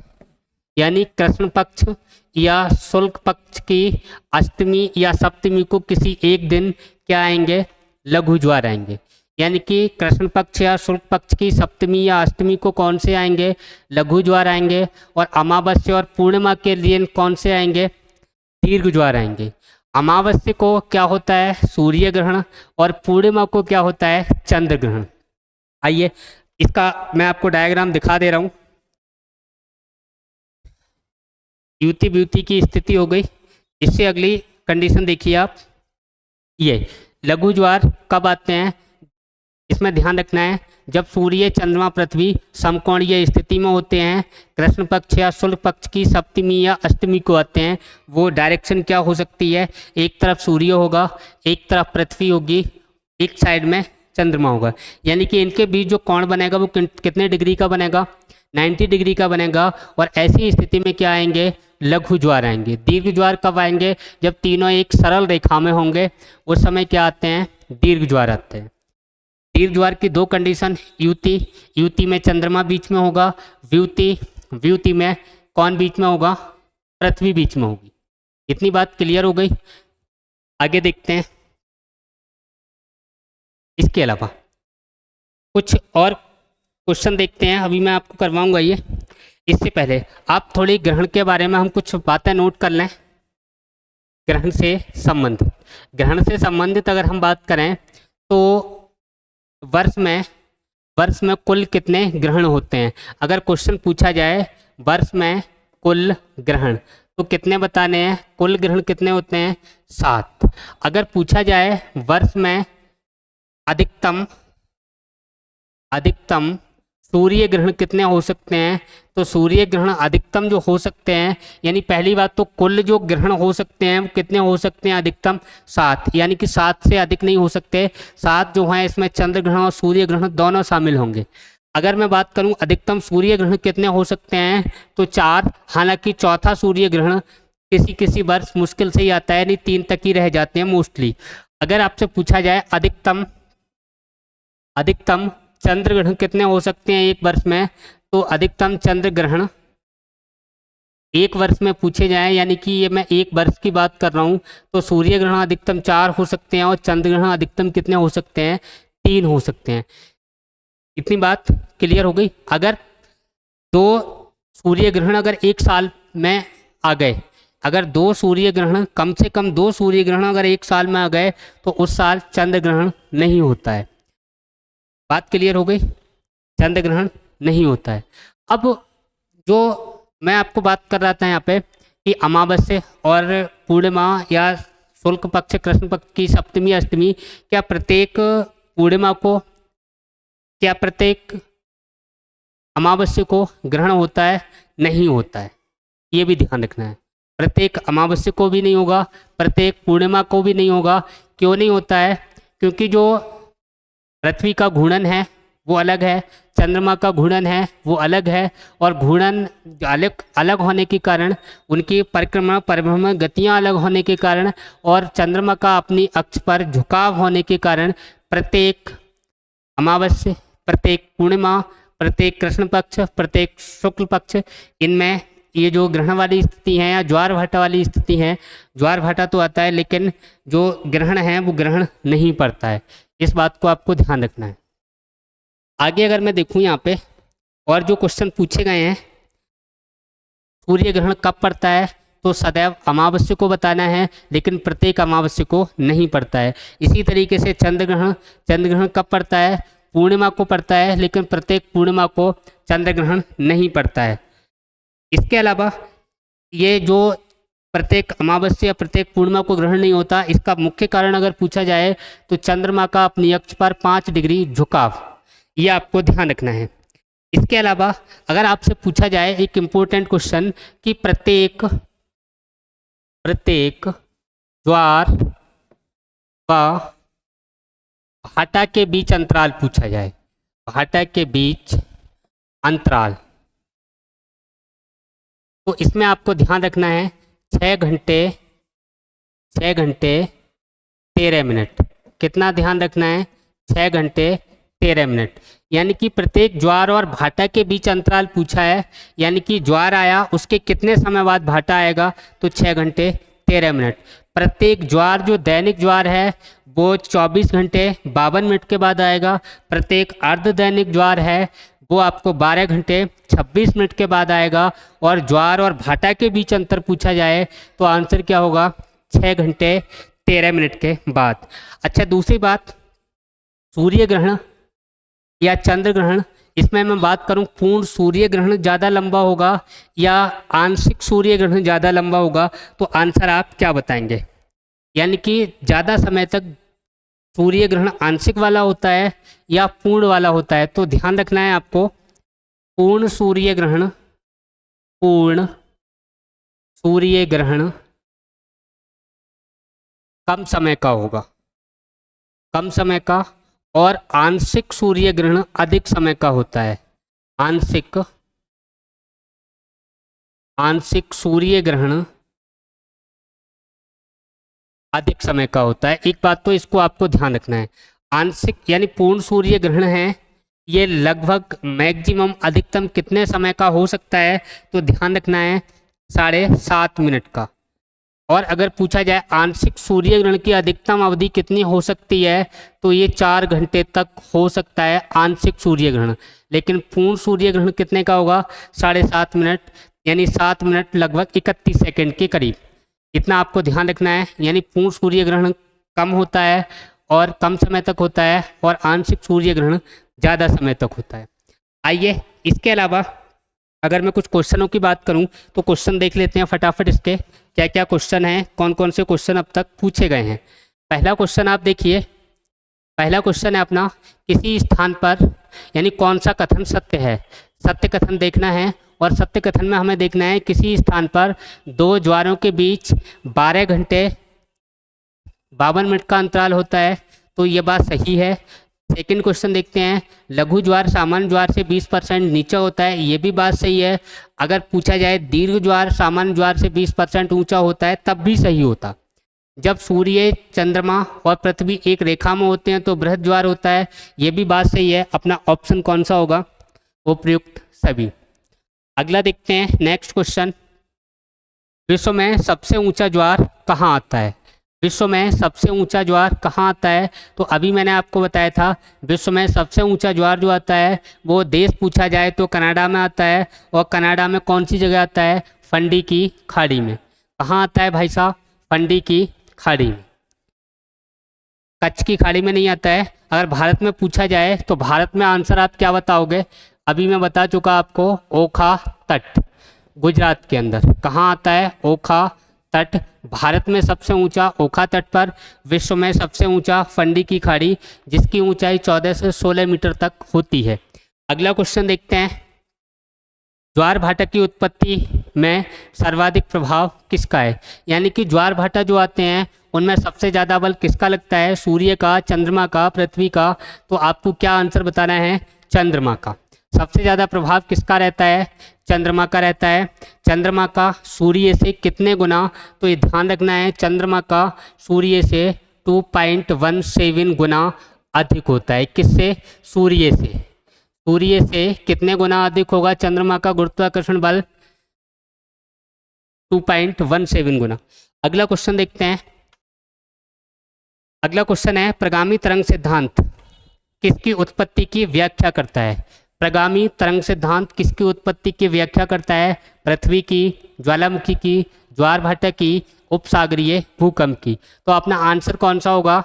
यानी कृष्ण पक्ष या शुक्ल पक्ष की अष्टमी या सप्तमी को किसी एक दिन क्या आएंगे, लघु ज्वार आएंगे। यानी कि कृष्ण पक्ष या शुक्ल पक्ष की सप्तमी या अष्टमी को कौन से आएंगे, लघु ज्वार आएंगे। और अमावस्या और पूर्णिमा के लिए कौन से आएंगे, दीर्घ ज्वार आएंगे। अमावस्या को क्या होता है, सूर्य ग्रहण, और पूर्णिमा को क्या होता है, चंद्र ग्रहण। आइए इसका मैं आपको डायग्राम दिखा दे रहा हूँ। युति व्युति की स्थिति हो गई। इससे अगली कंडीशन देखिए आप, ये लघु ज्वार कब आते हैं, इसमें ध्यान रखना है जब सूर्य चंद्रमा पृथ्वी समकोणीय स्थिति में होते हैं, कृष्ण पक्ष या शुक्ल पक्ष की सप्तमी या अष्टमी को आते हैं। वो डायरेक्शन क्या हो सकती है, एक तरफ सूर्य होगा, एक तरफ पृथ्वी होगी, एक साइड में चंद्रमा होगा। यानी कि इनके बीच जो कोण बनेगा वो कितने डिग्री का बनेगा, 90 डिग्री का बनेगा। और ऐसी स्थिति में क्या आएंगे, लघु ज्वार आएंगे। दीर्घ ज्वार कब आएंगे, जब तीनों एक सरल रेखा में होंगे, उस समय क्या आते हैं, दीर्घ ज्वार आते हैं। तीर ज्वार की दो कंडीशन, युति, युति में चंद्रमा बीच में होगा, व्युति, व्युति में कौन बीच में होगा, पृथ्वी बीच में होगी। इतनी बात क्लियर हो गई। आगे देखते हैं। इसके अलावा कुछ और क्वेश्चन देखते हैं, अभी मैं आपको करवाऊंगा ये। इससे पहले आप थोड़ी ग्रहण के बारे में हम कुछ बातें नोट कर लें। ग्रहण से संबंधित, ग्रहण से संबंधित अगर हम बात करें तो वर्ष में कुल कितने ग्रहण होते हैं। अगर क्वेश्चन पूछा जाए वर्ष में कुल ग्रहण तो कितने बताने हैं, कुल ग्रहण कितने होते हैं, 7। अगर पूछा जाए वर्ष में अधिकतम सूर्य ग्रहण कितने हो सकते हैं, तो सूर्य ग्रहण अधिकतम जो हो सकते हैं, यानी पहली बात तो कुल जो ग्रहण हो सकते हैं वो कितने हो सकते हैं, अधिकतम 7, यानी कि 7 से अधिक नहीं हो सकते। 7 जो है इसमें चंद्र ग्रहण और सूर्य ग्रहण दोनों शामिल होंगे। अगर मैं बात करूं अधिकतम सूर्य ग्रहण कितने हो सकते हैं तो 4, हालांकि चौथा सूर्य ग्रहण किसी किसी वर्ष मुश्किल से ही आता है, नहीं 3 तक ही रह जाते हैं मोस्टली। अगर आपसे पूछा जाए अधिकतम चंद्र ग्रहण कितने हो सकते हैं एक वर्ष में, तो अधिकतम चंद्र ग्रहण एक वर्ष में पूछे जाए, यानी कि ये मैं एक वर्ष की बात कर रहा हूँ, तो सूर्य ग्रहण अधिकतम 4 हो सकते हैं और चंद्र ग्रहण अधिकतम कितने हो सकते हैं, 3 हो सकते हैं। इतनी बात क्लियर हो गई। अगर 2 सूर्य ग्रहण अगर एक साल में आ गए, अगर 2 सूर्य ग्रहण कम से कम 2 सूर्य ग्रहण अगर एक साल में आ गए तो उस साल चंद्र ग्रहण नहीं होता है। बात क्लियर हो गई, चंद्र ग्रहण नहीं होता है। अब जो मैं आपको बात कर रहा था यहाँ पे कि अमावस्या और पूर्णिमा या शुक्ल पक्ष कृष्ण पक्ष की सप्तमी अष्टमी, क्या प्रत्येक पूर्णिमा को, क्या प्रत्येक अमावस्या को ग्रहण होता है, नहीं होता है। ये भी ध्यान रखना है, प्रत्येक अमावस्या को भी नहीं होगा, प्रत्येक पूर्णिमा को भी नहीं होगा। क्यों नहीं होता है, क्योंकि जो पृथ्वी का घूर्णन है वो अलग है, चंद्रमा का घूर्णन है वो अलग है, और घूर्णन अलग होने के कारण, उनकी परिक्रमा परिभ्रमण गतियाँ अलग होने के कारण, और चंद्रमा का अपनी अक्ष पर झुकाव होने के कारण प्रत्येक अमावस्या, प्रत्येक पूर्णिमा, प्रत्येक कृष्ण पक्ष, प्रत्येक शुक्ल पक्ष, इनमें ये जो ग्रहण वाली स्थिति है या ज्वार भाटा वाली स्थिति है, ज्वार भाटा तो आता है लेकिन जो ग्रहण है वो ग्रहण नहीं पड़ता है। इस बात को आपको ध्यान रखना है। आगे अगर मैं देखूं यहाँ पे और जो क्वेश्चन पूछे गए हैं, सूर्य ग्रहण कब पड़ता है, तो सदैव अमावस्या को बताना है, लेकिन प्रत्येक अमावस्या को नहीं पड़ता है। इसी तरीके से चंद्र ग्रहण कब पड़ता है, पूर्णिमा को पड़ता है, लेकिन प्रत्येक पूर्णिमा को चंद्र ग्रहण नहीं पड़ता है। इसके अलावा ये जो प्रत्येक अमावस्या या प्रत्येक पूर्णिमा को ग्रहण नहीं होता, इसका मुख्य कारण अगर पूछा जाए तो चंद्रमा का अपनी अक्ष पर 5 डिग्री झुकाव, ये आपको ध्यान रखना है। इसके अलावा अगर आपसे पूछा जाए एक इम्पोर्टेंट क्वेश्चन कि प्रत्येक ज्वार व भाटा के बीच अंतराल पूछा जाए, भाटा के बीच अंतराल, तो इसमें आपको ध्यान रखना है 6 घंटे 13 मिनट। कितना ध्यान रखना है, 6 घंटे 13 मिनट। यानी कि प्रत्येक ज्वार और भाटा के बीच अंतराल पूछा है, यानी कि ज्वार आया उसके कितने समय बाद भाटा आएगा, तो 6 घंटे 13 मिनट। प्रत्येक ज्वार जो दैनिक ज्वार है वो 24 घंटे 52 मिनट के बाद आएगा। प्रत्येक अर्ध दैनिक ज्वार है वो आपको 12 घंटे 26 मिनट के बाद आएगा। और ज्वार और भाटा के बीच अंतर पूछा जाए तो आंसर क्या होगा, 6 घंटे 13 मिनट के बाद। अच्छा, दूसरी बात, सूर्य ग्रहण या चंद्र ग्रहण, इसमें मैं बात करूं पूर्ण सूर्य ग्रहण ज़्यादा लंबा होगा या आंशिक सूर्य ग्रहण ज़्यादा लंबा होगा, तो आंसर आप क्या बताएंगे। यानी कि ज़्यादा समय तक सूर्य ग्रहण आंशिक वाला होता है या पूर्ण वाला होता है, तो ध्यान रखना है आपको, पूर्ण सूर्य ग्रहण कम समय का होगा, कम समय का, और आंशिक सूर्य ग्रहण अधिक समय का होता है। आंशिक सूर्य ग्रहण अधिक समय का होता है। एक बात तो इसको आपको ध्यान रखना है, आंशिक यानी पूर्ण सूर्य ग्रहण है ये लगभग मैक्सिमम अधिकतम कितने समय का हो सकता है, तो ध्यान रखना है 7.5 मिनट का। और अगर पूछा जाए आंशिक सूर्य ग्रहण की अधिकतम अवधि कितनी हो सकती है, तो ये 4 घंटे तक हो सकता है आंशिक सूर्य ग्रहण। लेकिन पूर्ण सूर्य ग्रहण कितने का होगा, 7.5 मिनट, यानी 7 मिनट लगभग 31 सेकंड के करीब। इतना आपको ध्यान रखना है। यानी पूर्ण सूर्य ग्रहण कम होता है और कम समय तक होता है, और आंशिक सूर्य ग्रहण ज़्यादा समय तक होता है। आइए इसके अलावा अगर मैं कुछ क्वेश्चनों की बात करूं तो क्वेश्चन देख लेते हैं फटाफट। इसके क्या क्या क्वेश्चन हैं, कौन कौन से क्वेश्चन अब तक पूछे गए हैं। पहला क्वेश्चन आप देखिए, पहला क्वेश्चन है अपना, किसी स्थान पर यानी कौन सा कथन सत्य है। सत्य कथन देखना है, और सत्य कथन में हमें देखना है किसी स्थान पर दो ज्वारों के बीच 12 घंटे 52 मिनट का अंतराल होता है, तो ये बात सही है। सेकंड क्वेश्चन देखते हैं, लघु ज्वार सामान्य ज्वार से 20% नीचा होता है, ये भी बात सही है। अगर पूछा जाए दीर्घ ज्वार सामान्य ज्वार से 20% ऊंचा होता है, तब भी सही होता। जब सूर्य चंद्रमा और पृथ्वी एक रेखा में होते हैं तो बृहद ज्वार होता है, ये भी बात सही है। अपना ऑप्शन कौन सा होगा, उपयुक्त सभी। अगला देखते हैं नेक्स्ट क्वेश्चन, विश्व में सबसे ऊंचा ज्वार कहाँ आता है। विश्व में सबसे ऊंचा ज्वार कहाँ आता है, तो अभी मैंने आपको बताया था विश्व में सबसे ऊंचा ज्वार जो आता है वो देश पूछा जाए तो कनाडा में आता है। और कनाडा में कौन सी जगह आता है, फंडी की खाड़ी में। कहाँ आता है भाई साहब, फंडी की खाड़ी में, कच्छ की खाड़ी में नहीं आता है। अगर भारत में पूछा जाए तो भारत में आंसर आप क्या बताओगे, अभी मैं बता चुका आपको, ओखा तट, गुजरात के अंदर। कहाँ आता है, ओखा तट। भारत में सबसे ऊंचा ओखा तट पर, विश्व में सबसे ऊंचा फंडी की खाड़ी, जिसकी ऊंचाई 14 से 16 मीटर तक होती है। अगला क्वेश्चन देखते हैं, ज्वार भाटा की उत्पत्ति में सर्वाधिक प्रभाव किसका है। यानी कि ज्वार भाटा जो आते हैं उनमें सबसे ज़्यादा बल किसका लगता है, सूर्य का, चंद्रमा का, पृथ्वी का। तो आपको क्या आंसर बताना है, चंद्रमा का। सबसे ज़्यादा प्रभाव किसका रहता है, चंद्रमा का रहता है। चंद्रमा का सूर्य से कितने गुना, तो ये ध्यान रखना है, चंद्रमा का सूर्य से 2.17 गुना अधिक होता है। किससे, सूर्य से। सूर्य से कितने गुना अधिक होगा चंद्रमा का गुरुत्वाकर्षण बल, 2.17 गुना। अगला क्वेश्चन देखते हैं, अगला क्वेश्चन है, प्रगामी तरंग सिद्धांत किसकी उत्पत्ति की व्याख्या करता है। प्रगामी तरंग सिद्धांत किसकी उत्पत्ति की व्याख्या करता है, पृथ्वी की, ज्वालामुखी की, ज्वार भाटा की, उपसागरीय भूकंप की। तो अपना आंसर कौन सा होगा,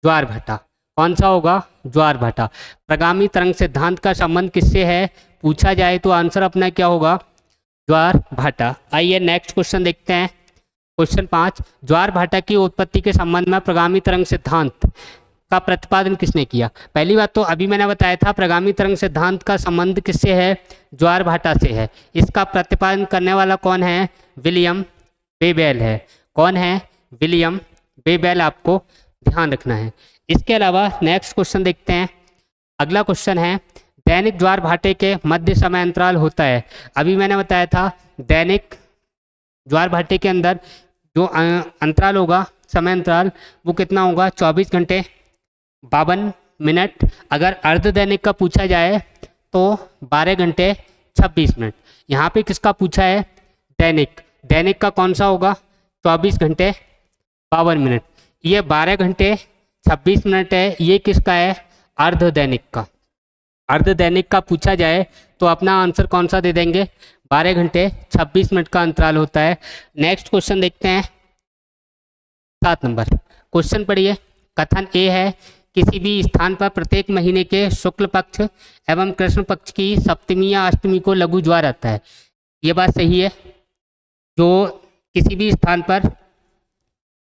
ज्वार भाटा। कौन सा होगा, ज्वार भाटा। प्रगामी तरंग सिद्धांत का संबंध किससे है पूछा जाए तो आंसर अपना क्या होगा, ज्वार भाटा। आइए नेक्स्ट क्वेश्चन देखते हैं, क्वेश्चन 5, ज्वार भाटा की उत्पत्ति के संबंध में प्रगामी तरंग सिद्धांत का प्रतिपादन किसने किया। पहली बात तो अभी मैंने बताया था प्रगामी तरंग सिद्धांत का संबंध किससे है, ज्वार भाटा से है। इसका प्रतिपादन करने वाला कौन है, विलियम बेबेल है। कौन है, विलियम बेबेल, आपको ध्यान रखना है। इसके अलावा नेक्स्ट क्वेश्चन देखते हैं, अगला क्वेश्चन है, दैनिक ज्वार भाटे के मध्य समय अंतराल होता है। अभी मैंने बताया था दैनिक ज्वार भाटे के अंदर जो अंतराल होगा, समय अंतराल, वो कितना होगा, 24 घंटे 52 मिनट। अगर अर्ध दैनिक का पूछा जाए तो 12 घंटे 26 मिनट। यहाँ पे किसका पूछा है, दैनिक। दैनिक का कौन सा होगा, 24 घंटे 52 मिनट। ये 12 घंटे 26 मिनट है, ये किसका है, अर्ध दैनिक का। अर्ध दैनिक का पूछा जाए तो अपना आंसर कौन सा दे देंगे, 12 घंटे 26 मिनट का अंतराल होता है। नेक्स्ट क्वेश्चन देखते हैं, 7 नंबर क्वेश्चन पढ़िए। कथन ए है, किसी भी स्थान पर प्रत्येक महीने के शुक्ल पक्ष एवं कृष्ण पक्ष की सप्तमी या अष्टमी को लघु ज्वार आता है। ये बात सही है। जो किसी भी स्थान पर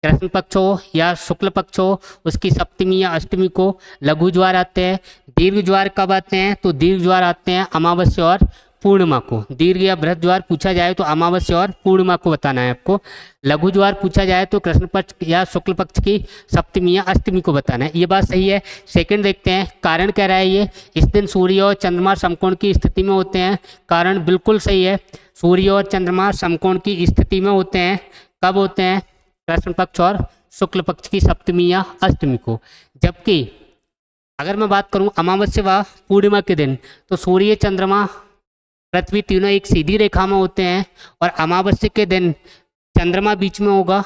कृष्ण पक्ष हो या शुक्ल पक्ष हो, उसकी सप्तमी या अष्टमी को लघु ज्वार आते हैं। दीर्घ ज्वार कब आते हैं, तो दीर्घ ज्वार आते हैं अमावस्या और पूर्णिमा को। दीर्घ या बृहद ज्वार पूछा जाए तो अमावस्या और पूर्णिमा को बताना है आपको। लघु ज्वार पूछा जाए तो कृष्ण पक्ष या शुक्ल पक्ष की सप्तमी या अष्टमी को बताना है। ये बात सही है। सेकंड देखते हैं, कारण कह रहा है ये, इस दिन सूर्य और चंद्रमा समकोण की स्थिति में होते हैं। कारण बिल्कुल सही है, सूर्य और चंद्रमा समकोण की स्थिति में होते हैं। कब होते हैं, कृष्ण पक्ष और शुक्ल पक्ष की सप्तमी या अष्टमी को। जबकि अगर मैं बात करूं अमावस्या व पूर्णिमा के दिन, तो सूर्य चंद्रमा पृथ्वी तीनों एक सीधी रेखा में होते हैं और अमावस्या के दिन चंद्रमा बीच में होगा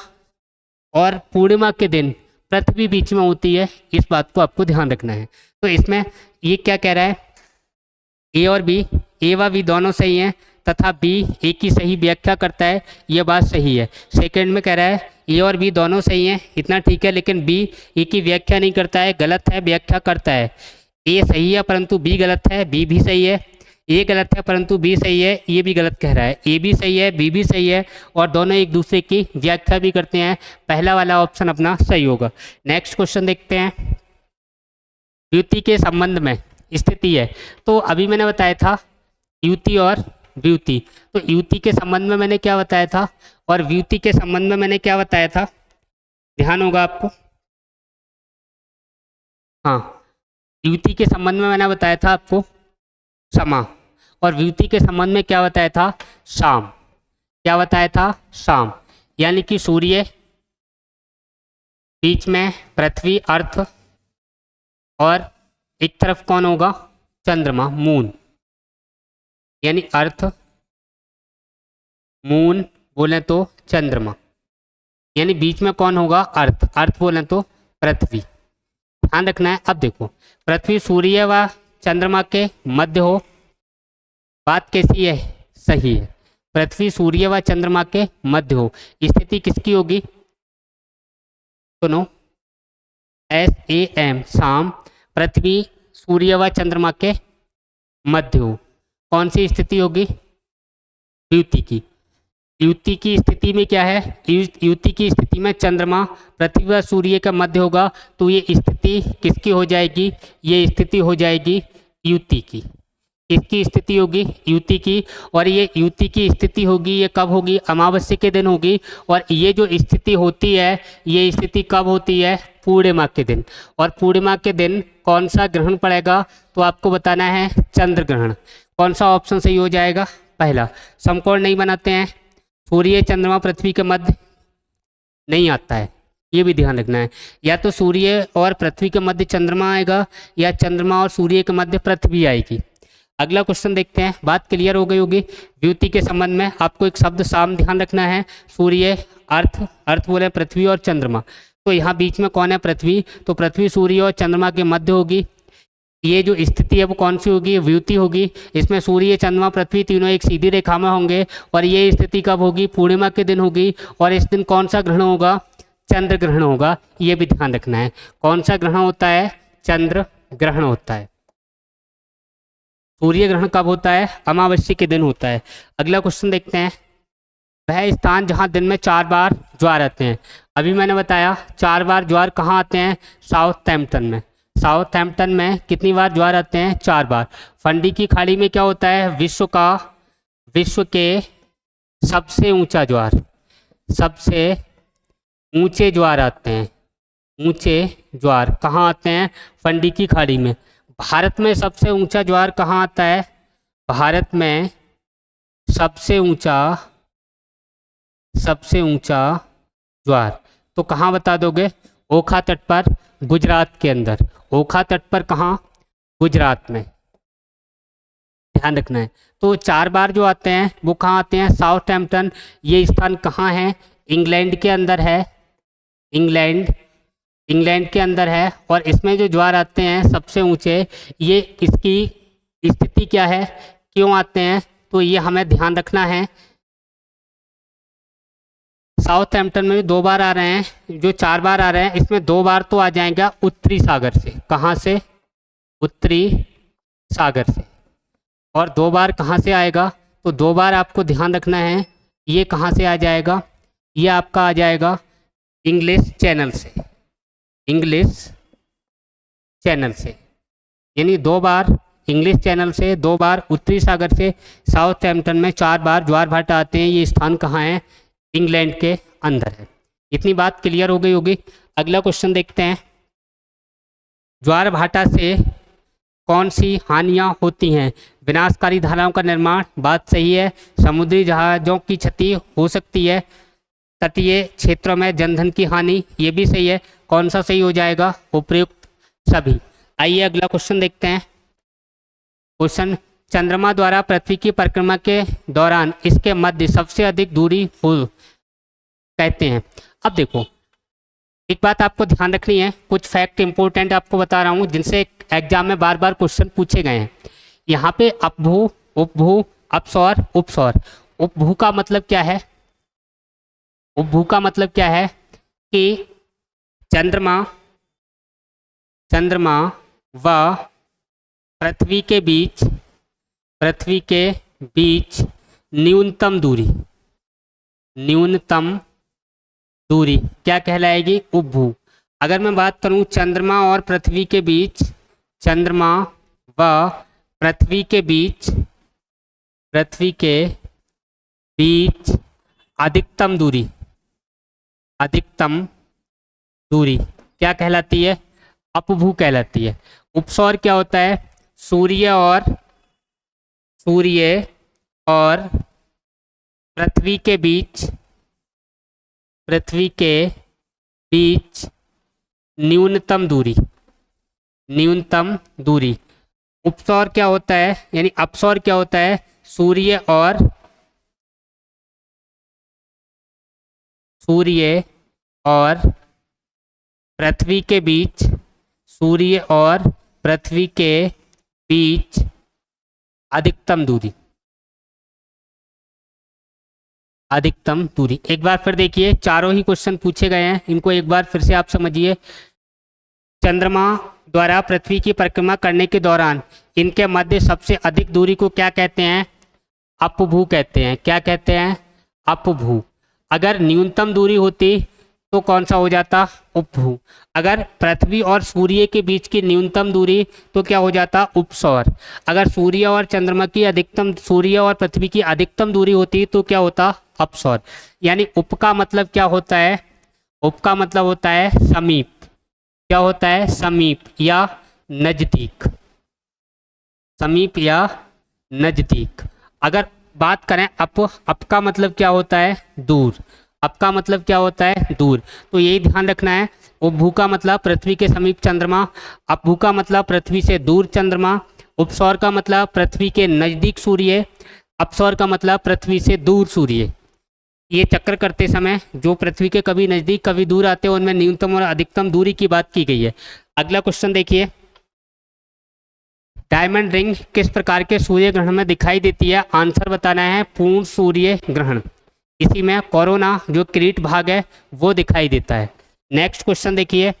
और पूर्णिमा के दिन पृथ्वी बीच में होती है। इस बात को आपको ध्यान रखना है। तो इसमें ये क्या कह रहा है, ए और बी, ए व बी दोनों सही हैं तथा बी ए की सही व्याख्या करता है, ये बात सही है। सेकंड में कह रहा है ए और बी दोनों सही हैं, इतना ठीक है, लेकिन बी ए की व्याख्या नहीं करता है, गलत है, व्याख्या करता है। ए सही है परंतु बी गलत है, बी भी सही है। ए गलत है परंतु बी सही है, ये भी गलत कह रहा है। ए भी सही है, बी भी सही है और दोनों एक दूसरे की व्याख्या भी करते हैं। पहला वाला ऑप्शन अपना सही होगा। नेक्स्ट क्वेश्चन देखते हैं। युति के संबंध में स्थिति है, तो अभी मैंने बताया था युति और व्युति, तो युति के संबंध में मैंने क्या बताया था और व्युति के संबंध में मैंने क्या बताया था, ध्यान होगा आपको। हाँ, युति के संबंध में मैंने बताया था आपको समा और व्युति के संबंध में क्या बताया था, शाम। क्या बताया था, शाम। यानी कि सूर्य बीच में पृथ्वी अर्थ और एक तरफ कौन होगा, चंद्रमा मून, यानी अर्थ मून बोले तो चंद्रमा, यानी बीच में कौन होगा, अर्थ, अर्थ बोले तो पृथ्वी। ध्यान रखना है। अब देखो पृथ्वी सूर्य व चंद्रमा के मध्य हो, बात कैसी है, सही है। पृथ्वी सूर्य व चंद्रमा के मध्य हो, स्थिति किसकी होगी, सुनो, SAM शाम, पृथ्वी सूर्य व चंद्रमा के मध्य हो, कौन सी स्थिति होगी, युति की। युति की स्थिति में क्या है, युति की स्थिति में चंद्रमा पृथ्वी व सूर्य का मध्य होगा, तो ये स्थिति किसकी हो जाएगी, ये स्थिति हो जाएगी युति की। किसकी स्थिति होगी, युति की। और ये युति की स्थिति होगी, ये कब होगी, अमावस्या के दिन होगी। और ये जो स्थिति होती है, ये स्थिति कब होती है, पूर्णिमा के दिन। और पूर्णिमा के दिन कौन सा ग्रहण पड़ेगा, तो आपको बताना है चंद्र ग्रहण। कौन सा ऑप्शन सही हो जाएगा, पहला। समकोण नहीं बनाते हैं, सूर्य चंद्रमा पृथ्वी के मध्य नहीं आता है, ये भी ध्यान रखना है। या तो सूर्य और पृथ्वी के मध्य चंद्रमा आएगा या चंद्रमा और सूर्य के मध्य पृथ्वी आएगी। अगला क्वेश्चन देखते हैं। बात क्लियर हो गई होगी। व्युति के संबंध में आपको एक शब्द साम ध्यान रखना है, सूर्य अर्थ, अर्थ बोले पृथ्वी और चंद्रमा, तो यहाँ बीच में कौन है, पृथ्वी, तो पृथ्वी सूर्य और चंद्रमा के मध्य होगी। ये जो स्थिति है वो कौन सी होगी, व्युति होगी। इसमें सूर्य चंद्रमा पृथ्वी तीनों एक सीधी रेखा में होंगे और ये स्थिति कब होगी, पूर्णिमा के दिन होगी। और इस दिन कौन सा ग्रहण होगा, चंद्र ग्रहण होगा, ये भी ध्यान रखना है। कौन सा ग्रहण होता है, चंद्र ग्रहण होता है। सूर्य ग्रहण कब होता है, अमावस्या के दिन होता है। अगला क्वेश्चन देखते हैं। वह स्थान जहां दिन में 4 बार ज्वार आते हैं। अभी मैंने बताया 4 बार ज्वार कहाँ आते हैं, साउथहैम्पटन में। साउथहैम्पटन में कितनी बार ज्वार आते हैं, 4 बार। फंडी की खाड़ी में क्या होता है, विश्व के सबसे ऊंचा ज्वार, सबसे ऊंचे ज्वार आते हैं। ऊंचे ज्वार कहाँ आते हैं, फंडी की खाड़ी में। भारत में सबसे ऊंचा ज्वार कहाँ आता है, भारत में सबसे ऊंचा ज्वार तो कहाँ बता दोगे, ओखा तट पर, गुजरात के अंदर। ओखा तट पर कहाँ, गुजरात में, ध्यान रखना है। तो 4 बार जो आते हैं वो कहाँ आते हैं, साउथहैम्पटन। ये स्थान कहाँ है, इंग्लैंड के अंदर है, इंग्लैंड के अंदर है। और इसमें जो ज्वार आते हैं सबसे ऊंचे, ये इसकी स्थिति क्या है, क्यों आते हैं, तो ये हमें ध्यान रखना है। साउथहैम्पटन में 2 बार आ रहे हैं, जो 4 बार आ रहे हैं इसमें 2 बार तो आ जाएगा उत्तरी सागर से। कहाँ से, उत्तरी सागर से। और 2 बार कहाँ से आएगा, तो 2 बार आपको ध्यान रखना है, ये कहाँ से आ जाएगा, ये आपका आ जाएगा इंग्लिश चैनल से, इंग्लिश चैनल से। यानी 2 बार इंग्लिश चैनल से, 2 बार उत्तरी सागर से। साउथहैम्पटन में 4 बार ज्वार भाटा आते हैं। ये स्थान कहाँ है, इंग्लैंड के अंदर है। इतनी बात क्लियर हो गई होगी। अगला क्वेश्चन देखते हैं। ज्वार भाटा से कौन सी हानियां होती हैं, विनाशकारी धाराओं का निर्माण, बात सही है। समुद्री जहाज़ों की क्षति हो सकती है, तटीय क्षेत्रों में जनधन की हानि, ये भी सही है। कौन सा सही हो जाएगा, उपयुक्त सभी। आइए अगला क्वेश्चन देखते हैं। क्वेश्चन, चंद्रमा द्वारा पृथ्वी की परिक्रमा के दौरान इसके मध्य सबसे अधिक दूरी हो कहते हैं। अब देखो, एक बात आपको ध्यान रखनी है, कुछ फैक्ट इंपॉर्टेंट आपको बता रहा हूँ जिनसे एग्जाम में बार बार क्वेश्चन पूछे गए हैं। यहाँ पे अपभू, उपभू, अपसौर, उपसौर। उपभू का मतलब क्या है? उपभू का मतलब क्या है कि चंद्रमा व पृथ्वी के बीच न्यूनतम दूरी क्या कहलाएगी? उपभू। अगर मैं बात करूं चंद्रमा और पृथ्वी के बीच, चंद्रमा व पृथ्वी के बीच अधिकतम दूरी क्या कहलाती है? अपभू कहलाती है। उपसौर क्या होता है? सूर्य और पृथ्वी के बीच न्यूनतम दूरी। उपसौर क्या होता है, यानी अपसौर क्या होता है? सूर्य और पृथ्वी के बीच अधिकतम दूरी। एक बार फिर देखिए, चारों ही क्वेश्चन पूछे गए हैं, इनको एक बार फिर से आप समझिए। चंद्रमा द्वारा पृथ्वी की परिक्रमा करने के दौरान इनके मध्य सबसे अधिक दूरी को क्या कहते हैं? अपभू कहते हैं। क्या कहते हैं? अपभू। अगर न्यूनतम दूरी होती तो कौन सा हो जाता? उपभू। अगर पृथ्वी और सूर्य के बीच की न्यूनतम दूरी तो क्या हो जाता? उपसौर। अगर सूर्य और पृथ्वी की अधिकतम दूरी होती तो क्या होता? अपसौर। यानी उप का मतलब क्या होता है? उप का मतलब होता है समीप। क्या होता है? समीप या नजदीक। समीप या नजदीक। अगर बात करें अप का मतलब क्या होता है? दूर। अप का मतलब क्या होता है? दूर। तो यही ध्यान रखना है। उपभू का मतलब पृथ्वी के समीप चंद्रमा, अपभू का मतलब पृथ्वी से दूर चंद्रमा, उपसौर का मतलब पृथ्वी के नजदीक सूर्य, अपसौर का मतलब पृथ्वी से दूर सूर्य। ये चक्र करते समय जो पृथ्वी के कभी नजदीक कभी दूर आते हैं उनमें न्यूनतम और अधिकतम दूरी की बात की गई है। अगला क्वेश्चन देखिए, डायमंड रिंग किस प्रकार के सूर्य ग्रहण में दिखाई देती है? आंसर बताना है पूर्ण सूर्य ग्रहण। इसी में कोरोना जो किरीट भाग है वो दिखाई देता है। नेक्स्ट क्वेश्चन देखिए,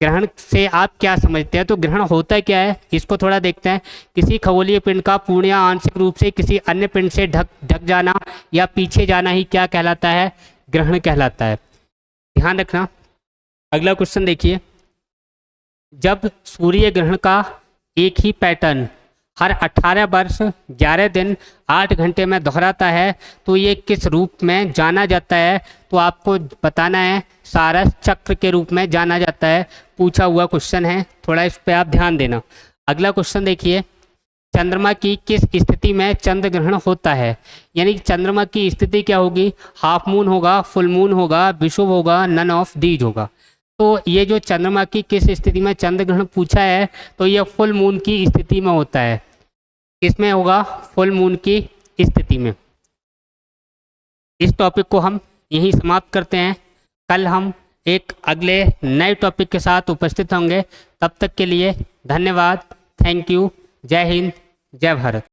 ग्रहण से आप क्या समझते हैं? तो ग्रहण होता क्या है इसको थोड़ा देखते हैं। किसी खगोलीय पिंड का पूर्ण या आंशिक रूप से किसी अन्य पिंड से ढक जाना या पीछे जाना ही क्या कहलाता है? ग्रहण कहलाता है। ध्यान रखना। अगला क्वेश्चन देखिए, जब सूर्य ग्रहण का एक ही पैटर्न हर 18 वर्ष 11 दिन 8 घंटे में दोहराता है तो ये किस रूप में जाना जाता है? तो आपको बताना है सारस चक्र के रूप में जाना जाता है। पूछा हुआ क्वेश्चन है, थोड़ा इस पे आप ध्यान देना। अगला क्वेश्चन देखिए, चंद्रमा की किस स्थिति में चंद्र ग्रहण होता है? यानी चंद्रमा की स्थिति क्या होगी? हाफ मून होगा, फुल मून होगा, विषुव होगा, नन ऑफ दीज होगा। तो ये जो चंद्रमा की किस स्थिति में चंद्र ग्रहण पूछा है तो ये फुल मून की स्थिति में होता है। किसमें होगा? फुल मून की स्थिति में। इस टॉपिक को हम यहीं समाप्त करते हैं। कल हम एक अगले नए टॉपिक के साथ उपस्थित होंगे। तब तक के लिए धन्यवाद। Thank you. जय हिंद, जय भारत।